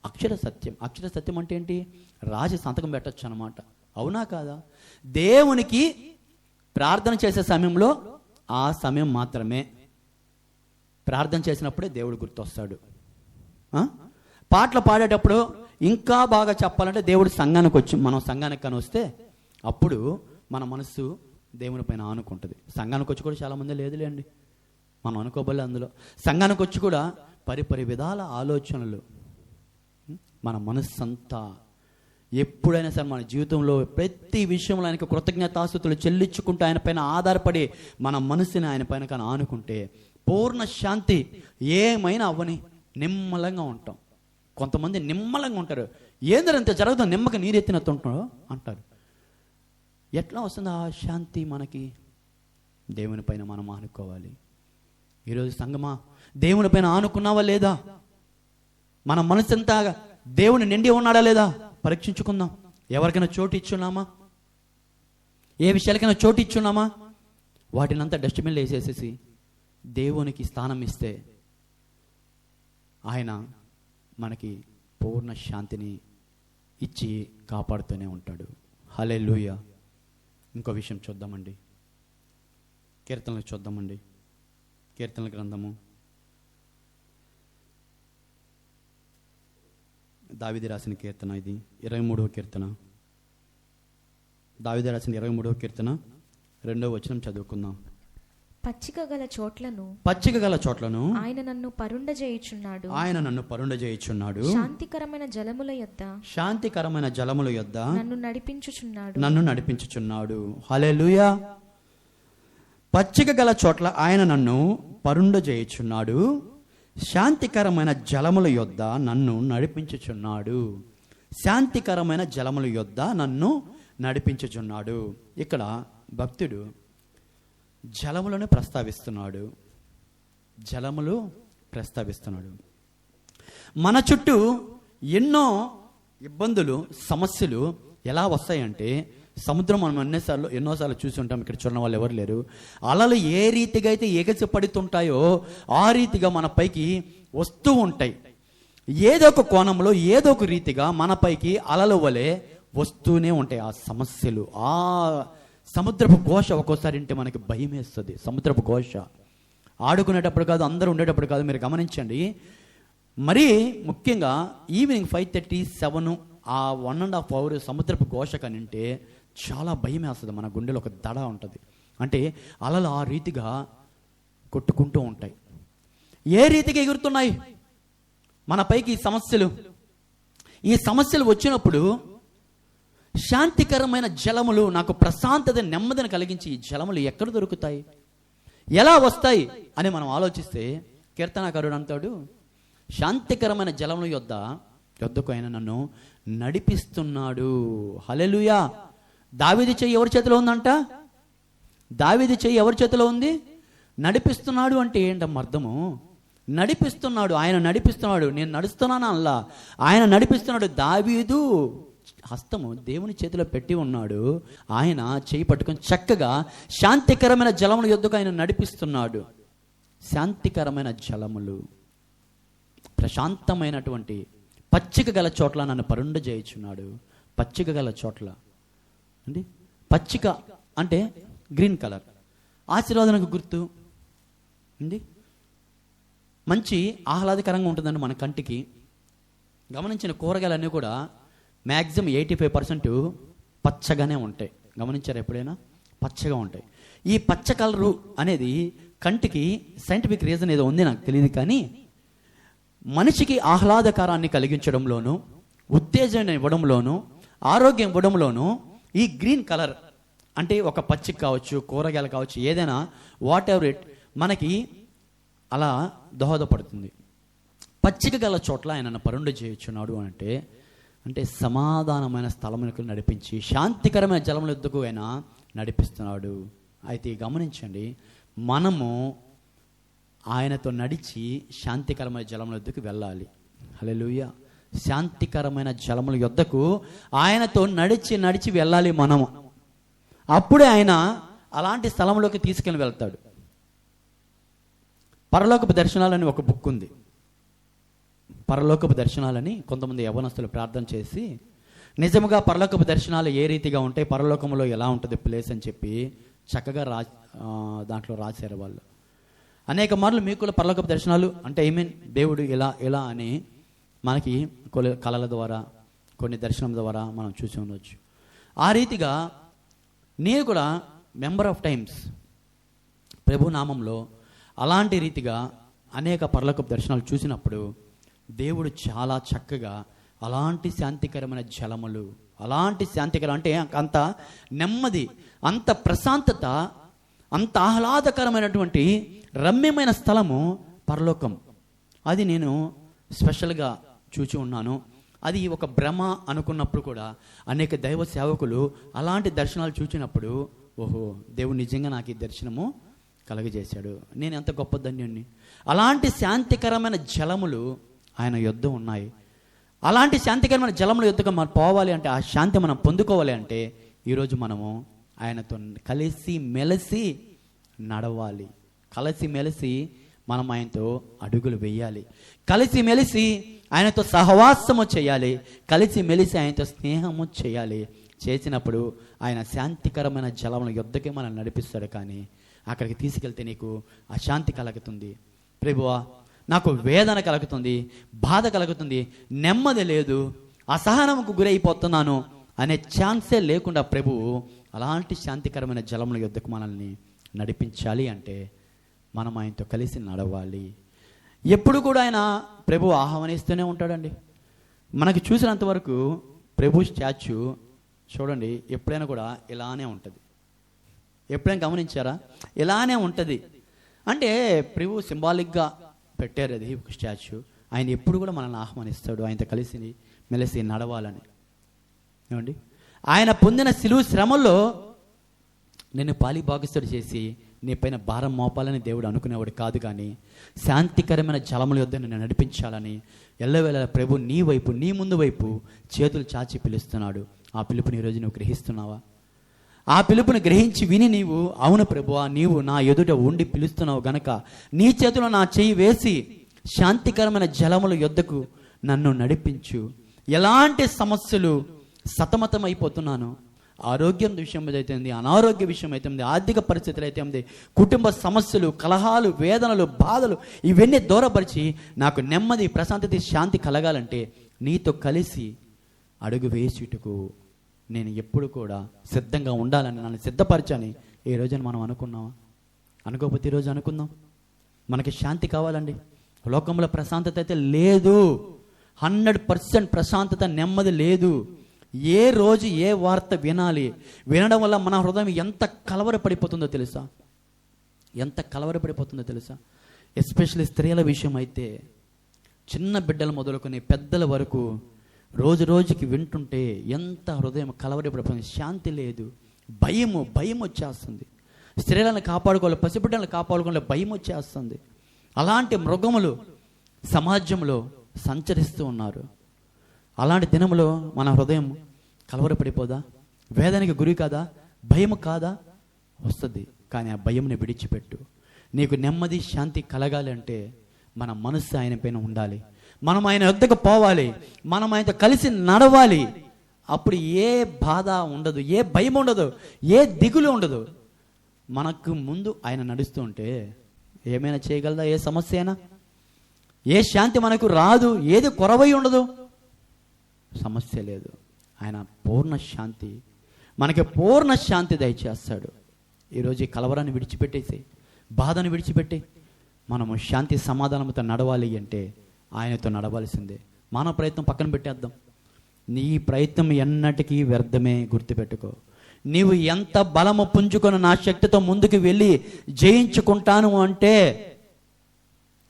A: అక్షర సత్యం. అక్షర సత్యం అంటే ఏంటి? రాసి సంతకం పెట్టచ్చు అన్నమాట. అవునా కాదా? దేవునికి ప్రార్థన చేసే సమయంలో ఆ సమయం మాత్రమే. ప్రార్థన చేసినప్పుడే దేవుడు గుర్తొస్తాడు. పాటలు పాడేటప్పుడు ఇంకా బాగా చెప్పాలంటే దేవుడు సంఘానికి వచ్చి, మనం సంఘానికి కానీ వస్తే అప్పుడు మన మనసు దేవుని పైన ఆనుకుంటుంది. సంఘానికి వచ్చి కూడా చాలామంది లేదులేండి, మనం అనుకోబోలే. అందులో సంఘానికి వచ్చి కూడా పరిపరి విధాల ఆలోచనలు, మన మనస్సు అంతా ఎప్పుడైనా సరే మన జీవితంలో ప్రతి విషయంలో ఆయనకు కృతజ్ఞతాస్తుతులు చెల్లించుకుంటూ ఆయన పైన ఆధారపడి మన మనసుని ఆయన పైన కానీ ఆనుకుంటే పూర్ణ శాంతి. ఏమైనా అవ్వని నిమ్మలంగా ఉంటాం. కొంతమంది నిమ్మలంగా ఉంటారు, ఏందంత జరుగుతుంది నిమ్మకి నీరెత్తినట్టుంటారో అంటారు. ఎట్లా వస్తుంది ఆ శాంతి మనకి? దేవుని పైన మనం ఆనుకోవాలి. ఈరోజు సంగమా, దేవుని పైన ఆనుకున్నావా లేదా? మన మనసు అంతా దేవుని నిండి ఉన్నాడా లేదా పరీక్షించుకుందాం. ఎవరికైనా చోటు ఇచ్చున్నామా? ఏ విషయాలకైనా చోటు ఇచ్చున్నామా? వాటినంతా డస్ట్బిన్లో వేసేసేసి దేవునికి స్థానం ఇస్తే ఆయన మనకి పూర్ణ శాంతిని ఇచ్చి కాపాడుతూనే ఉంటాడు. హల్లెలూయా. ఇంకో విషయం చూద్దామండి, కీర్తనలు చూద్దామండి. కీర్తనల గ్రంథము దావీదు రాసిన కీర్తన, ఇది 23వ కీర్తన. దావీదు రాసిన 23వ కీర్తన 2వ వచనం చదువుకుందాం.
B: పచ్చిక గల చోట్లను ఆయన నన్ను పరుండ చేయుచున్నాడు. శాంతికరమైన జలముల యొద్ద నన్ను నడిపించుచున్నాడు. హల్లెలూయా. పచ్చిక గల చోట్ల ఆయన నన్ను పరుండ చేయుచున్నాడు, శాంతికరమైన జలముల యొద్ద నన్ను నడిపించుచున్నాడు. శాంతికరమైన జలముల యొద్ద నన్ను నడిపించుచున్నాడు. ఇక్కడ భక్తుడు జలములను ప్రస్తావిస్తున్నాడు. జలములు ప్రస్తావిస్తున్నాడు. మన చుట్టూ ఎన్నో ఇబ్బందులు, సమస్యలు ఎలా వస్తాయంటే, సముద్రం మనం ఎన్నోసార్లు చూసి ఉంటాం. ఇక్కడ చూడడం వాళ్ళు ఎవరు లేరు. అలలు ఏ రీతిగా అయితే ఎగసి పడుతుంటాయో ఆ రీతిగా మన పైకి వస్తూ ఉంటాయి. ఏదో ఒక కోణంలో ఏదో ఒక రీతిగా మన పైకి అలల వలె వస్తూనే ఉంటాయి ఆ సమస్యలు. ఆ సముద్రపు ఘోష ఒక్కోసారి అంటే మనకి భయం వేస్తుంది. సముద్రపు ఘోష ఆడుకునేటప్పుడు కాదు, అందరూ ఉండేటప్పుడు కాదు. మీరు గమనించండి, మరీ ముఖ్యంగా ఈవినింగ్ 5:37 ఆ 1.5 hour సముద్రపు ఘోష కనింటే చాలా భయం వేస్తుంది. మన గుండెలో ఒక దడ ఉంటుంది. అంటే అలలు ఆ రీతిగా కొట్టుకుంటూ ఉంటాయి. ఏ రీతిగా ఎగురుతున్నాయి మన పైకి ఈ సమస్యలు. ఈ సమస్యలు వచ్చినప్పుడు శాంతికరమైన జలములు, నాకు ప్రశాంతత, నెమ్మదిని కలిగించి ఈ జలములు ఎక్కడ దొరుకుతాయి, ఎలా వస్తాయి అని మనం ఆలోచిస్తే కీర్తనాకారుడు అంటాడు, శాంతికరమైన జలముల యొద్దకు ఆయన నన్ను నడిపిస్తున్నాడు. హల్లెలూయా. దావీదు చెయ్యి ఎవరి చేతిలో ఉందంట? దావీదు చెయ్యి ఎవరి చేతిలో ఉంది? నడిపిస్తున్నాడు అంటే ఏంటమ్మా అర్థము? నడిపిస్తున్నాడు, ఆయన నడిపిస్తున్నాడు. నేను నడుస్తున్నాను అల్లా, ఆయన నడిపిస్తున్నాడు. దావీదు హస్తము దేవుని చేతిలో పెట్టి ఉన్నాడు. ఆయన చేయి పట్టుకొని చక్కగా శాంతికరమైన జలముల యొద్దకు ఆయన నడిపిస్తున్నాడు. శాంతికరమైన జలములు, ప్రశాంతమైనటువంటి పచ్చిక గల చోట్ల నన్ను పరుండ చేయుచున్నాడు. పచ్చిక గల చోట్ల అండి, పచ్చిక అంటే గ్రీన్ కలర్, ఆశీర్వాదానికి గుర్తు అండి. మంచి ఆహ్లాదకరంగా ఉంటుందండి మన కంటికి. గమనించిన కూరగాయలన్నీ కూడా మ్యాక్సిమం 85% పచ్చగానే ఉంటాయి. గమనించారు ఎప్పుడైనా? పచ్చగా ఉంటాయి. ఈ పచ్చ కలరు అనేది కంటికి సైంటిఫిక్ రీజన్ ఏదో ఉంది, నాకు తెలియదు. కానీ మనిషికి ఆహ్లాదకరాన్ని కలిగించడంలోనూ, ఉత్తేజాన్ని ఇవ్వడంలోనూ, ఆరోగ్యం ఇవ్వడంలోనూ ఈ గ్రీన్ కలర్ అంటే ఒక పచ్చిక కావచ్చు, కూరగాయలు కావచ్చు, ఏదైనా వాట్ ఎవర్ ఇట్ మనకి అలా దోహదపడుతుంది. పచ్చిక గల చోట్ల ఆయన పరుండ చేయుచున్నాడు అంటే సమాధానమైన స్థలములకు నడిపించి శాంతికరమైన జలముల యొద్దకు ఆయన నడిపిస్తున్నాడు. అయితే గమనించండి, మనము ఆయనతో నడిచి శాంతికరమైన జలముల యొద్దకు వెళ్ళాలి. హల్లెలూయా. శాంతికరమైన జలముల యొద్దకు ఆయనతో నడిచి వెళ్ళాలి మనము. అప్పుడే ఆయన అలాంటి స్థలంలోకి తీసుకెళ్ళి వెళ్తాడు. పరలోకపు దర్శనాలని ఒక బుక్ ఉంది. పరలోకపు దర్శనాలని కొంతమంది యవ్వనస్తులు ప్రార్థన చేసి, నిజముగా పరలోకపు దర్శనాలు ఏ రీతిగా ఉంటాయి, పరలోకంలో ఎలా ఉంటుంది ప్లేస్ అని చెప్పి
A: చక్కగా దాంట్లో రాశారు వాళ్ళు. అనేక మార్లు మీకు కూడా పరలోకపు దర్శనాలు అంటే దేవుడు ఇలా అని మనకి కళల ద్వారా కొన్ని దర్శనం ద్వారా మనం చూసి ఉండవచ్చు. ఆ రీతిగా నేను కూడా మెంబర్ ఆఫ్ టైమ్స్ ప్రభు నామంలో అలాంటి రీతిగా అనేక పరలోకపు దర్శనాలు చూసినప్పుడు దేవుడు చాలా చక్కగా అలాంటి శాంతికరమైన జలములు, అలాంటి శాంతికరం అంటే అంత నెమ్మది, అంత ప్రశాంతత, అంత ఆహ్లాదకరమైనటువంటి రమ్యమైన స్థలము పరలోకం. అది నేను స్పెషల్గా చూచి ఉన్నాను. అది ఒక భ్రమ అనుకున్నప్పుడు కూడా అనేక దైవ సేవకులు అలాంటి దర్శనాలు చూచినప్పుడు ఓహో దేవుడు నిజంగా నాకు ఈ దర్శనము కలగజేశాడు, నేను ఎంత గొప్ప ధన్యుణ్ణి. అలాంటి శాంతికరమైన జలములు ఆయన యొద్ద ఉన్నాయి. అలాంటి శాంతికరమైన జలముల యొద్దకు మనం పోవాలి అంటే, ఆ శాంతి మనం పొందుకోవాలి అంటే ఈరోజు మనము ఆయనతో కలిసి మెలిసి నడవాలి. కలిసి మెలిసి మనం ఆయనతో అడుగులు వేయాలి. కలిసి మెలిసి ఆయనతో సహవాసము చేయాలి. కలిసి మెలిసి ఆయనతో స్నేహము చేయాలి. చేసినప్పుడు ఆయన శాంతికరమైన జలముల యొద్దకే మనం నడిపిస్తాడు. కానీ అక్కడికి తీసుకెళ్తే నీకు అశాంతి కలుగుతుంది. ప్రభువా నాకు వేదన కలుగుతుంది, బాధ కలుగుతుంది, నెమ్మది లేదు, అసహనముకు గురైపోతున్నాను అనే ఛాన్సే లేకుండా ప్రభువు అలాంటి శాంతికరమైన జలముల యొద్దకు మనల్ని నడిపించాలి అంటే మనం ఆయనతో కలిసి నడవాలి. ఎప్పుడు కూడా ఆయన ప్రభు ఆహ్వానిస్తూనే ఉంటాడండి. మనకి చూసినంత వరకు ప్రభు స్టాచ్యూ చూడండి ఎప్పుడైనా కూడా ఇలానే ఉంటుంది. ఎప్పుడైనా గమనించారా? ఇలానే ఉంటుంది. అంటే ప్రభు సింబాలిక్గా పెట్టారు అది ఒక స్టాచ్యూ. ఆయన ఎప్పుడు కూడా మనల్ని ఆహ్వానిస్తాడు ఆయనతో కలిసి మెలిసి నడవాలని. ఏమండి, ఆయన పొందిన శిలువ శ్రమల్లో నేను పాలిభాగస్తుడు చేసి నీ పైన భారం మోపాలని దేవుడు అనుకునేవాడు కాదు. కానీ శాంతికరమైన జలముల యొద్ద నిన్ను నడిపించాలని ఎల్లవేళ ప్రభు నీ వైపు, నీ ముందు వైపు చేతులు చాచి పిలుస్తున్నాడు. ఆ పిలుపుని ఈరోజు నువ్వు గ్రహిస్తున్నావా? ఆ పిలుపుని గ్రహించి విని నీవు అవును ప్రభువా నీవు నా ఎదుట ఉండి పిలుస్తున్నావు గనక నీ చేతిలో నా చెయ్యి వేసి శాంతికరమైన జలముల యొద్దకు నన్ను నడిపించు. ఎలాంటి సమస్యలు సతమతం అయిపోతున్నాను, ఆరోగ్యం విషయం అయితే ఉంది, అనారోగ్య విషయం అయితే ఉంది, ఆర్థిక పరిస్థితులు అయితే ఉంది, కుటుంబ సమస్యలు, కలహాలు, వేదనలు, బాధలు ఇవన్నీ దూరపరిచి నాకు నెమ్మది, ప్రశాంతత, శాంతి కలగాలంటే నీతో కలిసి అడుగు వేసుటకు నేను ఎప్పుడు కూడా సిద్ధంగా ఉండాలని నన్ను సిద్ధపరచని ఏ రోజున మనం అనుకున్నామా? అనుకోకపోతే ఈరోజు అనుకుందాం. మనకి శాంతి కావాలండి. లోకంలో ప్రశాంతత అయితే లేదు. 100% ప్రశాంతత, నెమ్మది లేదు. ఏ రోజు ఏ వార్త వినాలి, వినడం వల్ల మన హృదయం ఎంత కలవరపడిపోతుందో తెలుసా? ఎంత కలవరపడిపోతుందో తెలుసా? ఎస్పెషల్లీ స్త్రీల విషయం అయితే చిన్న బిడ్డలు మొదలుకొని పెద్దల వరకు రోజు రోజుకి వింటుంటే ఎంత హృదయం కలవరపడిపోతుంది. శాంతి లేదు, భయం వచ్చేస్తుంది. స్త్రీలను కాపాడుకోవాలి, పసిబిడ్డలను కాపాడుకోవాలి, భయం వచ్చేస్తుంది. అలాంటి మృగములు సమాజంలో సంచరిస్తూ ఉన్నారు. అలాంటి దినములో మన హృదయం కలవరపడిపోదా? వేదనకి గురి కాదా? భయం కాదా? వస్తుంది. కానీ ఆ భయంని విడిచిపెట్టు. నీకు నెమ్మది, శాంతి కలగాలి అంటే మన మనస్సు ఆయన పైన ఉండాలి. మనం ఆయన వద్దకు పోవాలి, మనం ఆయనతో కలిసి నడవాలి. అప్పుడు ఏ బాధ ఉండదు, ఏ భయం ఉండదు, ఏ దిగులు ఉండదు. మనకు ముందు ఆయన నడుస్తూ ఉంటే ఏమైనా చేయగలదా? ఏ సమస్య అయినా, ఏ శాంతి మనకు రాదు, ఏది కొరవై ఉండదు, సమస్య లేదు. ఆయన పూర్ణ శాంతి, మనకి పూర్ణ శాంతి దయచేస్తాడు. ఈరోజు ఈ కలవరాన్ని విడిచిపెట్టేసి, బాధను విడిచిపెట్టి మనము శాంతి సమాధానంతో నడవాలి అంటే ఆయనతో నడవాల్సిందే. మానవ ప్రయత్నం పక్కన పెట్టేద్దాం. నీ ప్రయత్నం ఎన్నటికీ వ్యర్థమే. గుర్తుపెట్టుకో. నీవు ఎంత బలము పుంజుకొని నా శక్తితో ముందుకు వెళ్ళి జయించుకుంటాను అంటే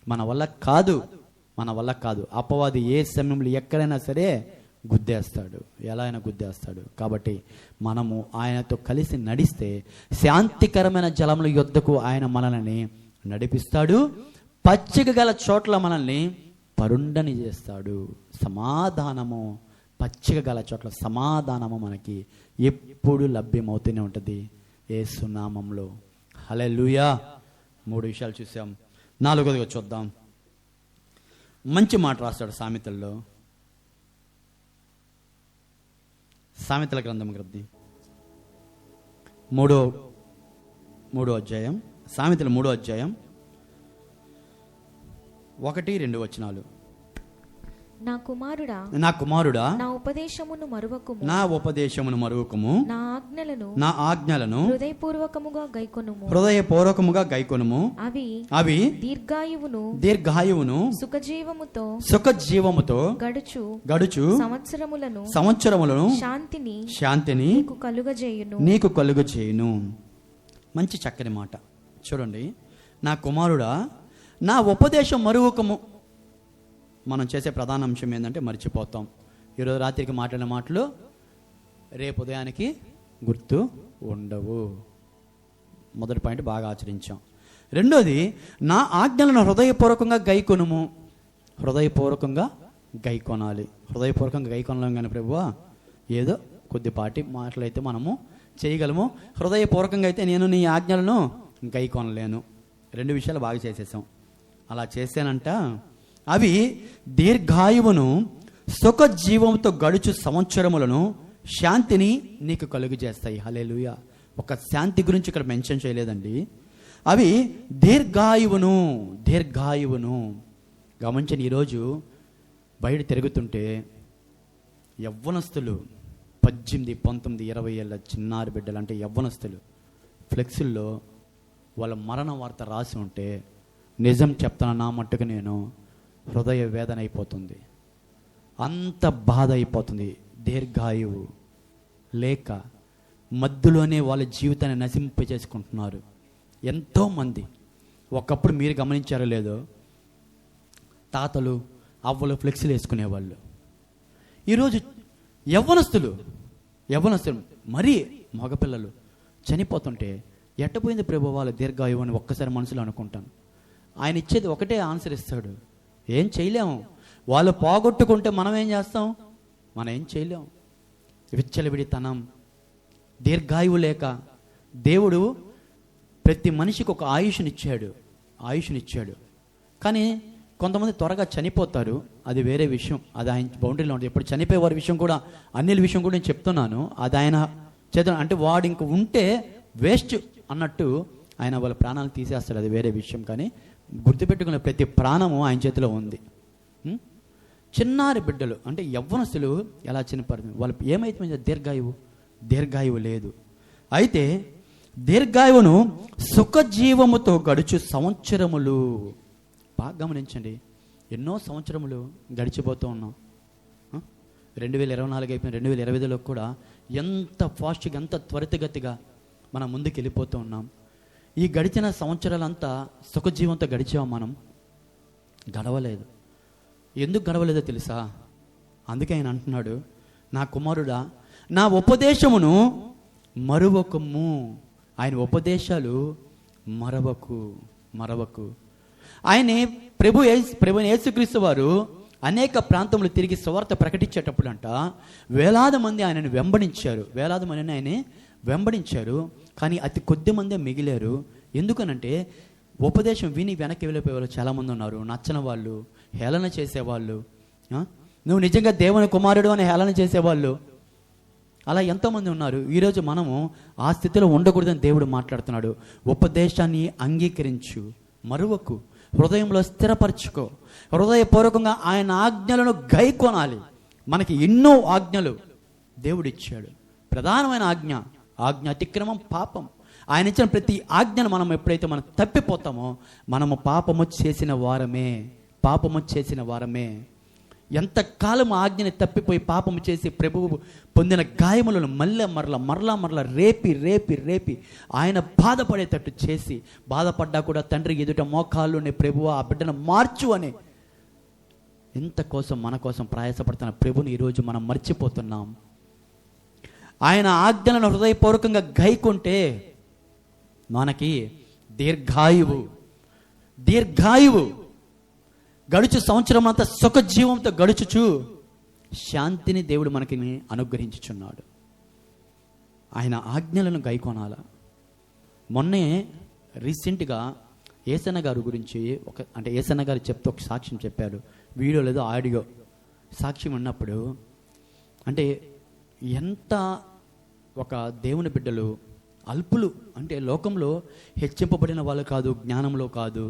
A: మన వల్ల కాదు, మన వల్ల కాదు. అపవాది ఏ సమయంలో ఎక్కడైనా సరే గుద్దేస్తాడు, ఎలా అయినా గుద్దేస్తాడు. కాబట్టి మనము ఆయనతో కలిసి నడిస్తే శాంతికరమైన జలముల యొద్దకు ఆయన మనల్ని నడిపిస్తాడు. పచ్చిక గల చోట్ల మనల్ని పరుండని చేస్తాడు. సమాధానము, పచ్చిక గల చోట్ల సమాధానము మనకి ఎప్పుడు లభ్యమవుతూనే ఉంటుంది యేసు నామములో. హల్లెలూయా. 3 విషయాలు చూసాం. 4వదిగా చూద్దాం. మంచి మాట రాస్తాడు సామెతల్లో. సామెతల గ్రంథం 3వ
B: 3వ అధ్యాయం, సామెతలు 3వ అధ్యాయం 1-2 వచనాలు.
C: నా కుమారుడా,
B: నా
C: ఉపదేశమును మరువకుము,
B: నా ఆజ్ఞలను
C: హృదయపూర్వకముగా గైకొనుము.
B: అవి దీర్ఘాయువును సుఖజీవముతో గడుచు సంవత్సరములను శాంతిని నీకు కలుగజేయును. మంచి చక్కని మాట. చూడండి, నా కుమారుడా, నా ఉపదేశం మరువకము. మనం చేసే ప్రధాన అంశం ఏంటంటే మర్చిపోతాం. ఈరోజు రాత్రికి మాట్లాడిన మాటలు రేపు ఉదయానికి గుర్తు ఉండవు. మొదటి పాయింట్ బాగా ఆచరించాం. రెండోది, నా ఆజ్ఞలను హృదయపూర్వకంగా గైకొనుము. హృదయపూర్వకంగా గైకొనాలి. హృదయపూర్వకంగా గైకొనలేం కానీ ప్రభువా, ఏదో కొద్దిపాటి మాటలైతే మనము చేయగలము. హృదయపూర్వకంగా అయితే నేను నీ ఆజ్ఞలను గైకొనలేను. 2 విషయాలు బాగా చేసేసాం. అలా చేశానంట, అవి దీర్ఘాయువును సుఖజీవంతో గడుచు సంవత్సరములను శాంతిని నీకు కలుగు చేస్తాయి. హల్లెలూయా. ఒక శాంతి గురించి ఇక్కడ మెన్షన్ చేయలేదండి. అవి దీర్ఘాయువును గమనించండి. ఈరోజు బయట తిరుగుతుంటే యవ్వనస్తులు 18, 19, 20 ఏళ్ళ చిన్నారి బిడ్డలు అంటే యవ్వనస్తులు ఫ్లెక్సుల్లో వాళ్ళ మరణ వార్త రాసి ఉంటే నిజం చెప్తాను, నా మట్టుకు నేను హృదయ వేదన అయిపోతుంది. అంత బాధ అయిపోతుంది. దీర్ఘాయువు లేక మధ్యలోనే వాళ్ళ జీవితాన్ని నశింపచేసుకుంటున్నారు ఎంతోమంది. ఒకప్పుడు మీరు గమనించారో లేదో, తాతలు అవ్వలు ఫ్లెక్సీలు వేసుకునేవాళ్ళు. ఈరోజు యవ్వనస్తులు మరీ మగపిల్లలు చనిపోతుంటే ఎట్టపోయింది ప్రభు వాళ్ళ దీర్ఘాయువు అని ఒక్కసారి మనసులో అనుకుంటాను. ఆయన ఇచ్చేది ఒకటే ఆన్సర్ ఇస్తాడు, ఏం చేయలేము. వాళ్ళు పోగొట్టుకుంటే మనం ఏం చేస్తాం? మనం ఏం చేయలేం. విచ్చలవిడితనం, దీర్ఘాయువు లేక. దేవుడు ప్రతి మనిషికి ఒక ఆయుష్నిచ్చాడు. కానీ కొంతమంది త్వరగా చనిపోతారు, అది వేరే విషయం. అది ఆయన బౌండరీలో ఉంటుంది. ఇప్పుడు చనిపోయే వారి విషయం కూడా, అన్నిల విషయం కూడా నేను చెప్తున్నాను. అది ఆయన చేత, అంటే వాడు ఇంక ఉంటే వేస్ట్ అన్నట్టు ఆయన వాళ్ళ ప్రాణాలు తీసేస్తాడు, అది వేరే విషయం. కానీ గుర్తుపెట్టుకునే ప్రతి ప్రాణము ఆయన చేతిలో ఉంది. చిన్నారి బిడ్డలు అంటే యవ్వనస్తులు ఎలా చనిపోతారు? వాళ్ళు ఏమైతే దీర్ఘాయువు లేదు. అయితే దీర్ఘాయువును సుఖజీవముతో గడుచు సంవత్సరములు. బాగా గమనించండి, ఎన్నో సంవత్సరములు గడిచిపోతూ ఉన్నాం. 2024 అయిపోయిన 2025లో కూడా ఎంత ఫాస్ట్గా, ఎంత త్వరితగతిగా మనం ముందుకు వెళ్ళిపోతూ ఉన్నాం. ఈ గడిచిన సంవత్సరాలంతా సుఖజీవంతో గడిచాం మనం? గడవలేదు. ఎందుకు గడవలేదో తెలుసా? అందుకే ఆయన అంటున్నాడు, నా కుమారుడా, నా ఉపదేశమును మరువకము. ఆయన ఉపదేశాలు మరవకు. ఆయనే ప్రభు యేసుక్రీస్తు వారు అనేక ప్రాంతములు తిరిగి సువార్త ప్రకటించేటప్పుడు అంట వేలాది మంది ఆయనను వెంబడించారు. కానీ అతి కొద్ది మందే మిగిలారు. ఎందుకనంటే ఉపదేశం విని వెనక్కి వెళ్ళిపోయే వాళ్ళు చాలామంది ఉన్నారు. నచ్చని వాళ్ళు, హేళన చేసేవాళ్ళు, నువ్వు నిజంగా దేవుని కుమారుడు అని హేళన చేసేవాళ్ళు, అలా ఎంతోమంది ఉన్నారు. ఈరోజు మనము ఆ స్థితిలో ఉండకూడదని దేవుడు మాట్లాడుతున్నాడు. ఉపదేశాన్ని అంగీకరించు, మరువకు, హృదయంలో స్థిరపరచుకో, హృదయపూర్వకంగా ఆయన ఆజ్ఞలను గైకొనాలి. మనకి ఎన్నో ఆజ్ఞలు దేవుడిచ్చాడు. ప్రధానమైన ఆజ్ఞ అతిక్రమం, పాపం. ఆయన ఇచ్చిన ప్రతి ఆజ్ఞను మనం ఎప్పుడైతే మనం తప్పిపోతామో మనము పాపము చేసిన వారమే. ఎంతకాలం ఆజ్ఞని తప్పిపోయి పాపము చేసి ప్రభువు పొందిన గాయములను మరలా రేపి ఆయన బాధపడేటట్టు చేసి, బాధపడ్డా కూడా తండ్రి ఎదుట మోకాళ్ళునే ప్రభువు ఆ బిడ్డను మార్చు అని ఇంతకోసం మన కోసం ప్రయాసపడుతున్న ప్రభుని ఈరోజు మనం మర్చిపోతున్నాం. ఆయన ఆజ్ఞలను హృదయపూర్వకంగా గైకుంటే మనకి దీర్ఘాయువు గడుచు సంవత్సరం అంతా సుఖజీవంతో గడుచుచు శాంతిని దేవుడు మనకి అనుగ్రహించుచున్నాడు. ఆయన ఆజ్ఞలను గైకొనాల. మొన్నే రీసెంట్గా ఏసన్న గారి గురించి ఏసన్న గారు చెప్తే ఒక సాక్ష్యం చెప్పారు. వీడియో లేదో ఆడియో సాక్ష్యం ఉన్నప్పుడు అంటే ఎంత ఒక దేవుని బిడ్డలు అల్పులు అంటే లోకంలో హెచ్చింపబడిన వాళ్ళు కాదు, జ్ఞానంలో కాదు,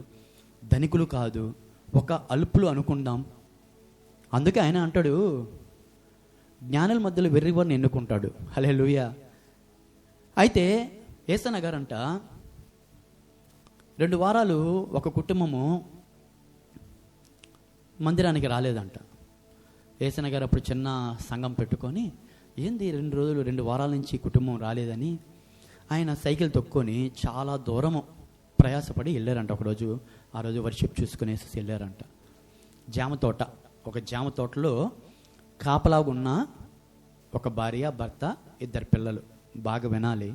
B: ధనికులు కాదు, ఒక అల్పులు అనుకుందాం. అందుకే ఆయన అంటాడు, జ్ఞానుల మధ్యలో వెర్రివారిని ఎన్నుకుంటాడు. హల్లెలూయా. అయితే యేసన్న గారంట 2 వారాలు ఒక కుటుంబము మందిరానికి రాలేదంట. యేసన్న గారు అప్పుడు చిన్న సంఘం పెట్టుకొని, ఏంది 2 వారాల నుంచి కుటుంబం రాలేదని ఆయన సైకిల్ తొక్కొని చాలా దూరము ప్రయాసపడి వెళ్ళారంట. ఒకరోజు ఆ రోజు వర్షిప్ చూసుకునేసి వెళ్ళారంట. ఒక జామ తోటలో కాపలాగున్న ఒక భార్య, భర్త, 2 పిల్లలు. బాగా వినాలి.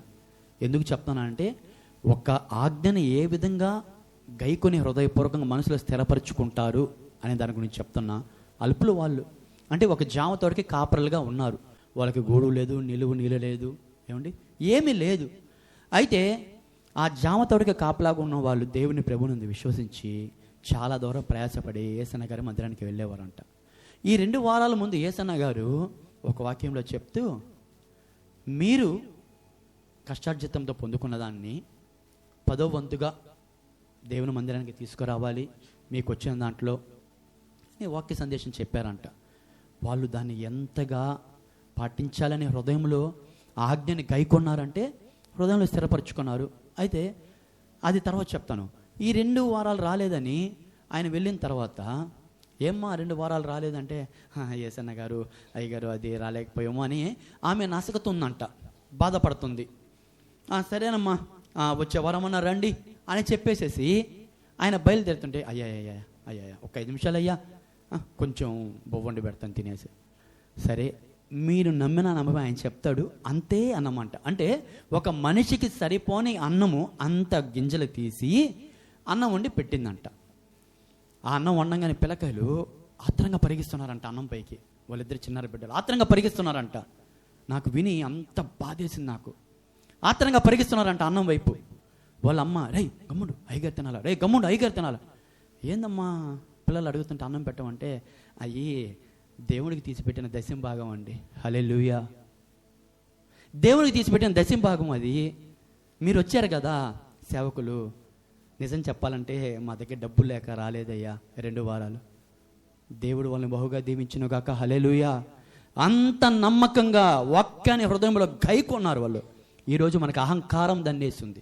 B: ఎందుకు చెప్తానంటే, ఒక ఆజ్ఞని ఏ విధంగా గైకొని హృదయపూర్వకంగా మనసులో స్థిరపరచుకుంటారు అనే దాని గురించి చెప్తున్నా. అల్పులు వాళ్ళు అంటే ఒక జామ తోటకి కాపరలుగా ఉన్నారు. వాళ్ళకి గూడు లేదు, నీళ్ళు లేదు, ఏమండి ఏమీ లేదు. అయితే ఆ జామ తోటకి కాపలాగా ఉన్న వాళ్ళు దేవుని ప్రభువుని విశ్వసించి చాలా దూరం ప్రయాసపడి యేసన్న గారి మందిరానికి వెళ్ళేవారంట. ఈ 2 వారాల ముందు యేసన్న గారు ఒక వాక్యంలో చెప్తూ, మీరు కష్టార్జితంతో పొందుకున్న దాన్ని 10వ వంతుగా దేవుని మందిరానికి తీసుకురావాలి మీకు వచ్చిన దాంట్లో అని వాక్య సందేశం చెప్పారంట. వాళ్ళు దాన్ని ఎంతగా పాటించాలని హృదయంలో ఆజ్ఞని గైకొన్నారంటే హృదయంలో స్థిరపరచుకున్నారు. అయితే అది తర్వాత చెప్తాను. ఈ 2 వారాలు రాలేదని ఆయన వెళ్ళిన తర్వాత, ఏమ్మా 2 వారాలు రాలేదంటే, యేసన్న గారు, అయ్యగారు అది రాలేకపోయాము అని ఆమె నసకుతుందంట, బాధపడుతుంది. సరేనమ్మా వచ్చే వారమన్నా రండి అని చెప్పేసేసి ఆయన బయలుదేరుతుంటే, అయ్యా ఒక 5 నిమిషాలు అయ్యా, కొంచెం బొవ్వండి పెడతాను తినేసి. సరే, మీరు నమ్మమే ఆయన చెప్తాడు అంతే అన్నమాట. అంటే ఒక మనిషికి సరిపోని అన్నము అంత గింజలు తీసి అన్నం వండి పెట్టిందంట. ఆ అన్నం వండంగానే పిల్లకాయలు ఆత్రంగా పరిగిస్తున్నారంట అన్నం పైకి. వాళ్ళిద్దరు చిన్నారు బిడ్డలు ఆత్రంగా పరిగిస్తున్నారంట. నాకు విని అంత బాధేసింది. నాకు ఆత్రంగా పరిగిస్తున్నారంట అన్నం వైపు. వాళ్ళ అమ్మ, రే గమ్ముడు అయ్యగారు తినాలా, రే గమ్ముడు అయ్యగారు తినాలా. ఏందమ్మా పిల్లలు అడుగుతుంటే అన్నం పెట్టమంటే, అయ్యి దేవుడికి తీసిపెట్టిన దశంభాగం అండి. హల్లెలూయా. దేవుడికి తీసిపెట్టిన దశంభాగం అది. మీరు వచ్చారు కదా సేవకులు, నిజం చెప్పాలంటే మా దగ్గర డబ్బులు లేక రాలేదయ్యా 2 వారాలు. దేవుడు వాళ్ళని బహుగా దీవించును గాక. హల్లెలూయా. అంత నమ్మకంగా వాక్యాన్ని హృదయంలో గైకొన్నారు వాళ్ళు. ఈరోజు మనకు అహంకారం దండేస్తుంది.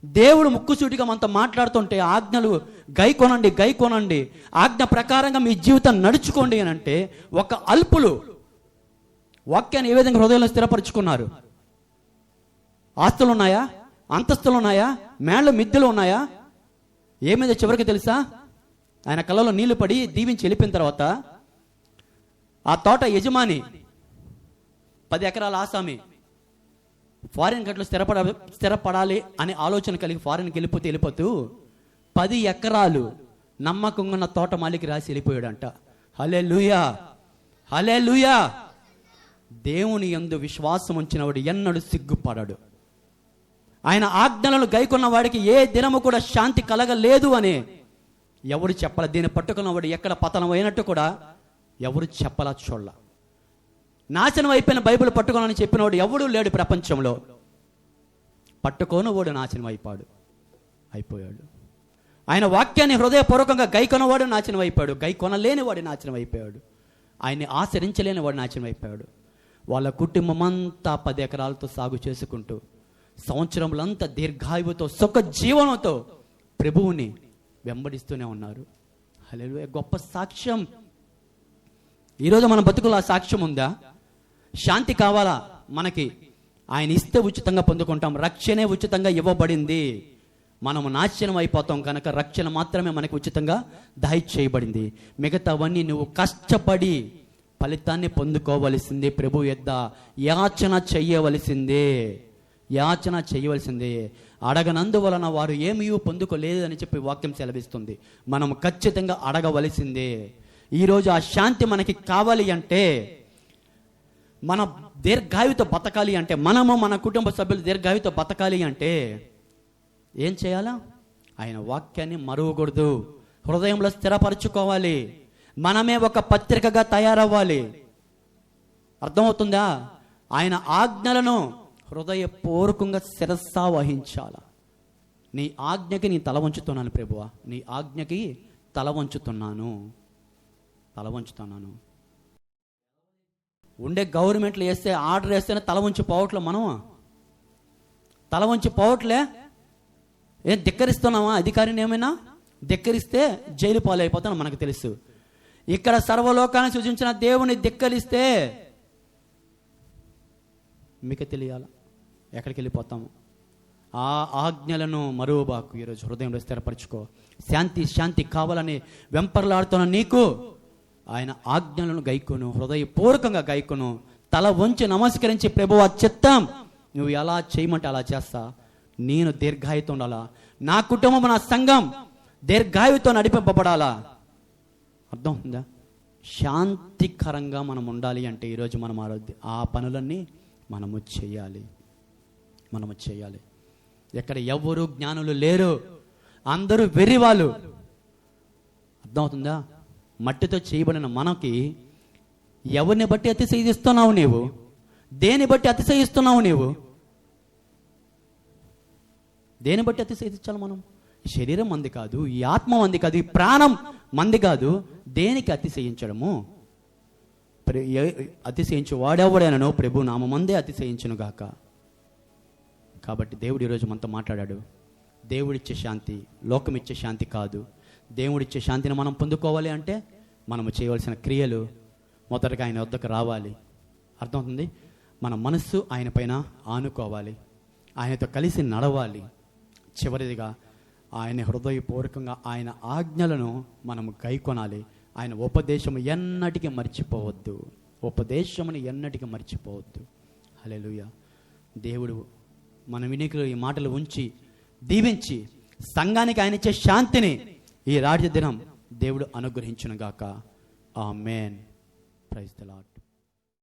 B: దేవుడు ముక్కుసూటిగా మనతో మాట్లాడుతుంటే, ఆజ్ఞలు గైకొనండి, ఆజ్ఞ ప్రకారంగా మీ జీవితం నడుచుకోండి అని అంటే, ఒక అల్పులు వాక్యాన్ని ఏ విధంగా హృదయంలో స్థిరపరచుకున్నారు. ఆస్తులు ఉన్నాయా, అంతస్తులు ఉన్నాయా, మేళ్ళ మిద్దెలు ఉన్నాయా, ఏమైందో చివరికి తెలుసా? ఆయన కళ్ళలో నీళ్లు పడి దీవించి వెళ్ళిపోయిన తర్వాత ఆ తోట యజమాని 10 ఎకరాల ఆసామి ఫారిన్ గట్లో స్థిరపడాలి అనే ఆలోచన కలిగి ఫారిన్కి వెళ్ళిపోతూ 10 ఎకరాలు నమ్మకంగా ఉన్న తోట మాలికి రాసి వెళ్ళిపోయాడంట. హల్లెలూయా, హల్లెలూయా. దేవుని యందు విశ్వాసం ఉంచిన వాడు ఎన్నడూ సిగ్గుపడడు. ఆయన ఆజ్ఞలను గైకొన్న వాడికి ఏ దినము కూడా శాంతి కలగలేదు అని ఎవరు చెప్పాల. దీన్ని పట్టుకున్నవాడు ఎక్కడ పతనం అయినట్టు కూడా ఎవరు చెప్పలా చూడాల. నాశనం అయిపోయిన బైబిల్ పట్టుకోనని చెప్పినవాడు ఎవడూ లేడు ప్రపంచంలో. పట్టుకోనివాడు నాశనం అయిపోయాడు. ఆయన వాక్యాన్ని హృదయపూర్వకంగా గైకొనవాడు నాశనం అయిపోయాడు. గైకొనలేనివాడు నాశనం అయిపోయాడు. ఆయన్ని ఆచరించలేనివాడు నాశనం అయిపోయాడు. వాళ్ళ కుటుంబం అంతా 10 ఎకరాలతో సాగు చేసుకుంటూ సంవత్సరములంతా దీర్ఘాయువుతో సుఖ జీవనంతో ప్రభువుని వెంబడిస్తూనే ఉన్నారు. హల్లెలూయా. గొప్ప సాక్ష్యం. ఈరోజు మన బతుకులో ఆ సాక్ష్యం ఉందా? శాంతి కావాలా మనకి? ఆయన ఇస్తే ఉచితంగా పొందుకుంటాం. రక్షణే ఉచితంగా ఇవ్వబడింది. మనము నాశనం అయిపోతాం కనుక రక్షణ మాత్రమే మనకి ఉచితంగా దయచేయబడింది. మిగతావన్నీ నువ్వు కష్టపడి ఫలితాన్ని పొందుకోవలసిందే. ప్రభు యొద్ద యాచన చేయవలసిందే. అడగనందువలన వారు ఏమీ పొందుకోలేదని చెప్పి వాక్యం సెలవిస్తుంది. మనం ఖచ్చితంగా అడగవలసిందే. ఈరోజు ఆ శాంతి మనకి కావాలి అంటే, మన దీర్ఘాయువుతో బతకాలి అంటే, మనము మన కుటుంబ సభ్యులు దీర్ఘాయువుతో బతకాలి అంటే ఏం చేయాలా? ఆయన వాక్యాన్ని మరువకూడదు, హృదయంలో స్థిరపరచుకోవాలి. మనమే ఒక పత్రికగా తయారవ్వాలి. అర్థమవుతుందా? ఆయన ఆజ్ఞలను హృదయపూర్వకంగా శిరస్సా వహించాల. నీ ఆజ్ఞకి నీ తల వంచుతున్నాను ప్రభువా, నీ ఆజ్ఞకి తల వంచుతున్నాను. ఉండే గవర్నమెంట్లు వేస్తే ఆర్డర్ వేస్తేనే తల వంచి పోవట్లే. మనం తల వంచి పోవట్లే. ఏం ధిక్కరిస్తున్నామా అధికారిని? ఏమైనా ధిక్కరిస్తే జైలు పాలైపోతాను మనకు తెలుసు. ఇక్కడ సర్వలోకాన్ని సృజించిన దేవుని ధిక్కరిస్తే మీకు తెలియాల ఎక్కడికి వెళ్ళిపోతాము. ఆ ఆజ్ఞలను మరువబాకు. ఈరోజు హృదయంలో స్థిరపరచుకో. శాంతి కావాలని వెంపర్లాడుతున్న నీకు ఆయన ఆజ్ఞలను గైకొను, హృదయపూర్వకంగా గైకొను, తల వంచి నమస్కరించి ప్రభువా చిత్తం నువ్వు ఎలా చేయమంటే అలా చేస్తా. నేను దీర్ఘాయుతో ఉండాలా, నా కుటుంబం నా సంఘం దీర్ఘాయుతో నడిపింపబడాలా. అర్థం ఉందా? శాంతికరంగా మనం ఉండాలి అంటే ఈరోజు మనం ఆ పనులన్నీ మనము చేయాలి. ఎక్కడ ఎవరు జ్ఞానులు లేరు, అందరూ వెర్రివాళ్ళు. అర్థమవుతుందా? మట్టితో చేయబడిన మనకి ఎవరిని బట్టి అతిశయిస్తున్నావు నీవు? దేని బట్టి అతిశయిస్తున్నావు నీవు? దేని బట్టి అతిశయించాలి మనం? ఈ శరీరం మంది కాదు, ఈ ఆత్మ మంది కాదు, ఈ ప్రాణం మంది కాదు. దేనికి అతిశయించడము? అతిశయించు వాడెవడైనను ప్రభు నామందే అతిశయించును గాక. కాబట్టి దేవుడు ఈరోజు మనతో మాట్లాడాడు. దేవుడిచ్చే శాంతి లోకమిచ్చే శాంతి కాదు. దేవుడిచ్చే శాంతిని మనం పొందుకోవాలి అంటే మనము చేయవలసిన క్రియలు మొదటగా ఆయన వద్దకు రావాలి. అర్థమవుతుంది? మన మనస్సు ఆయన పైన ఆనుకోవాలి, ఆయనతో కలిసి నడవాలి. చివరిదిగా ఆయన హృదయపూర్వకంగా ఆయన ఆజ్ఞలను మనము గైకొనాలి. ఆయన ఉపదేశము ఎన్నటికీ మర్చిపోవద్దు. హల్లెలూయా. దేవుడు మన వినికిలో ఈ మాటలు ఉంచి దీవించి సంఘానికి ఆయన ఇచ్చే శాంతిని ఈ రాత్రి దినం దేవుడు అనుగ్రహించును గాక. ఆమేన్. Praise the lord.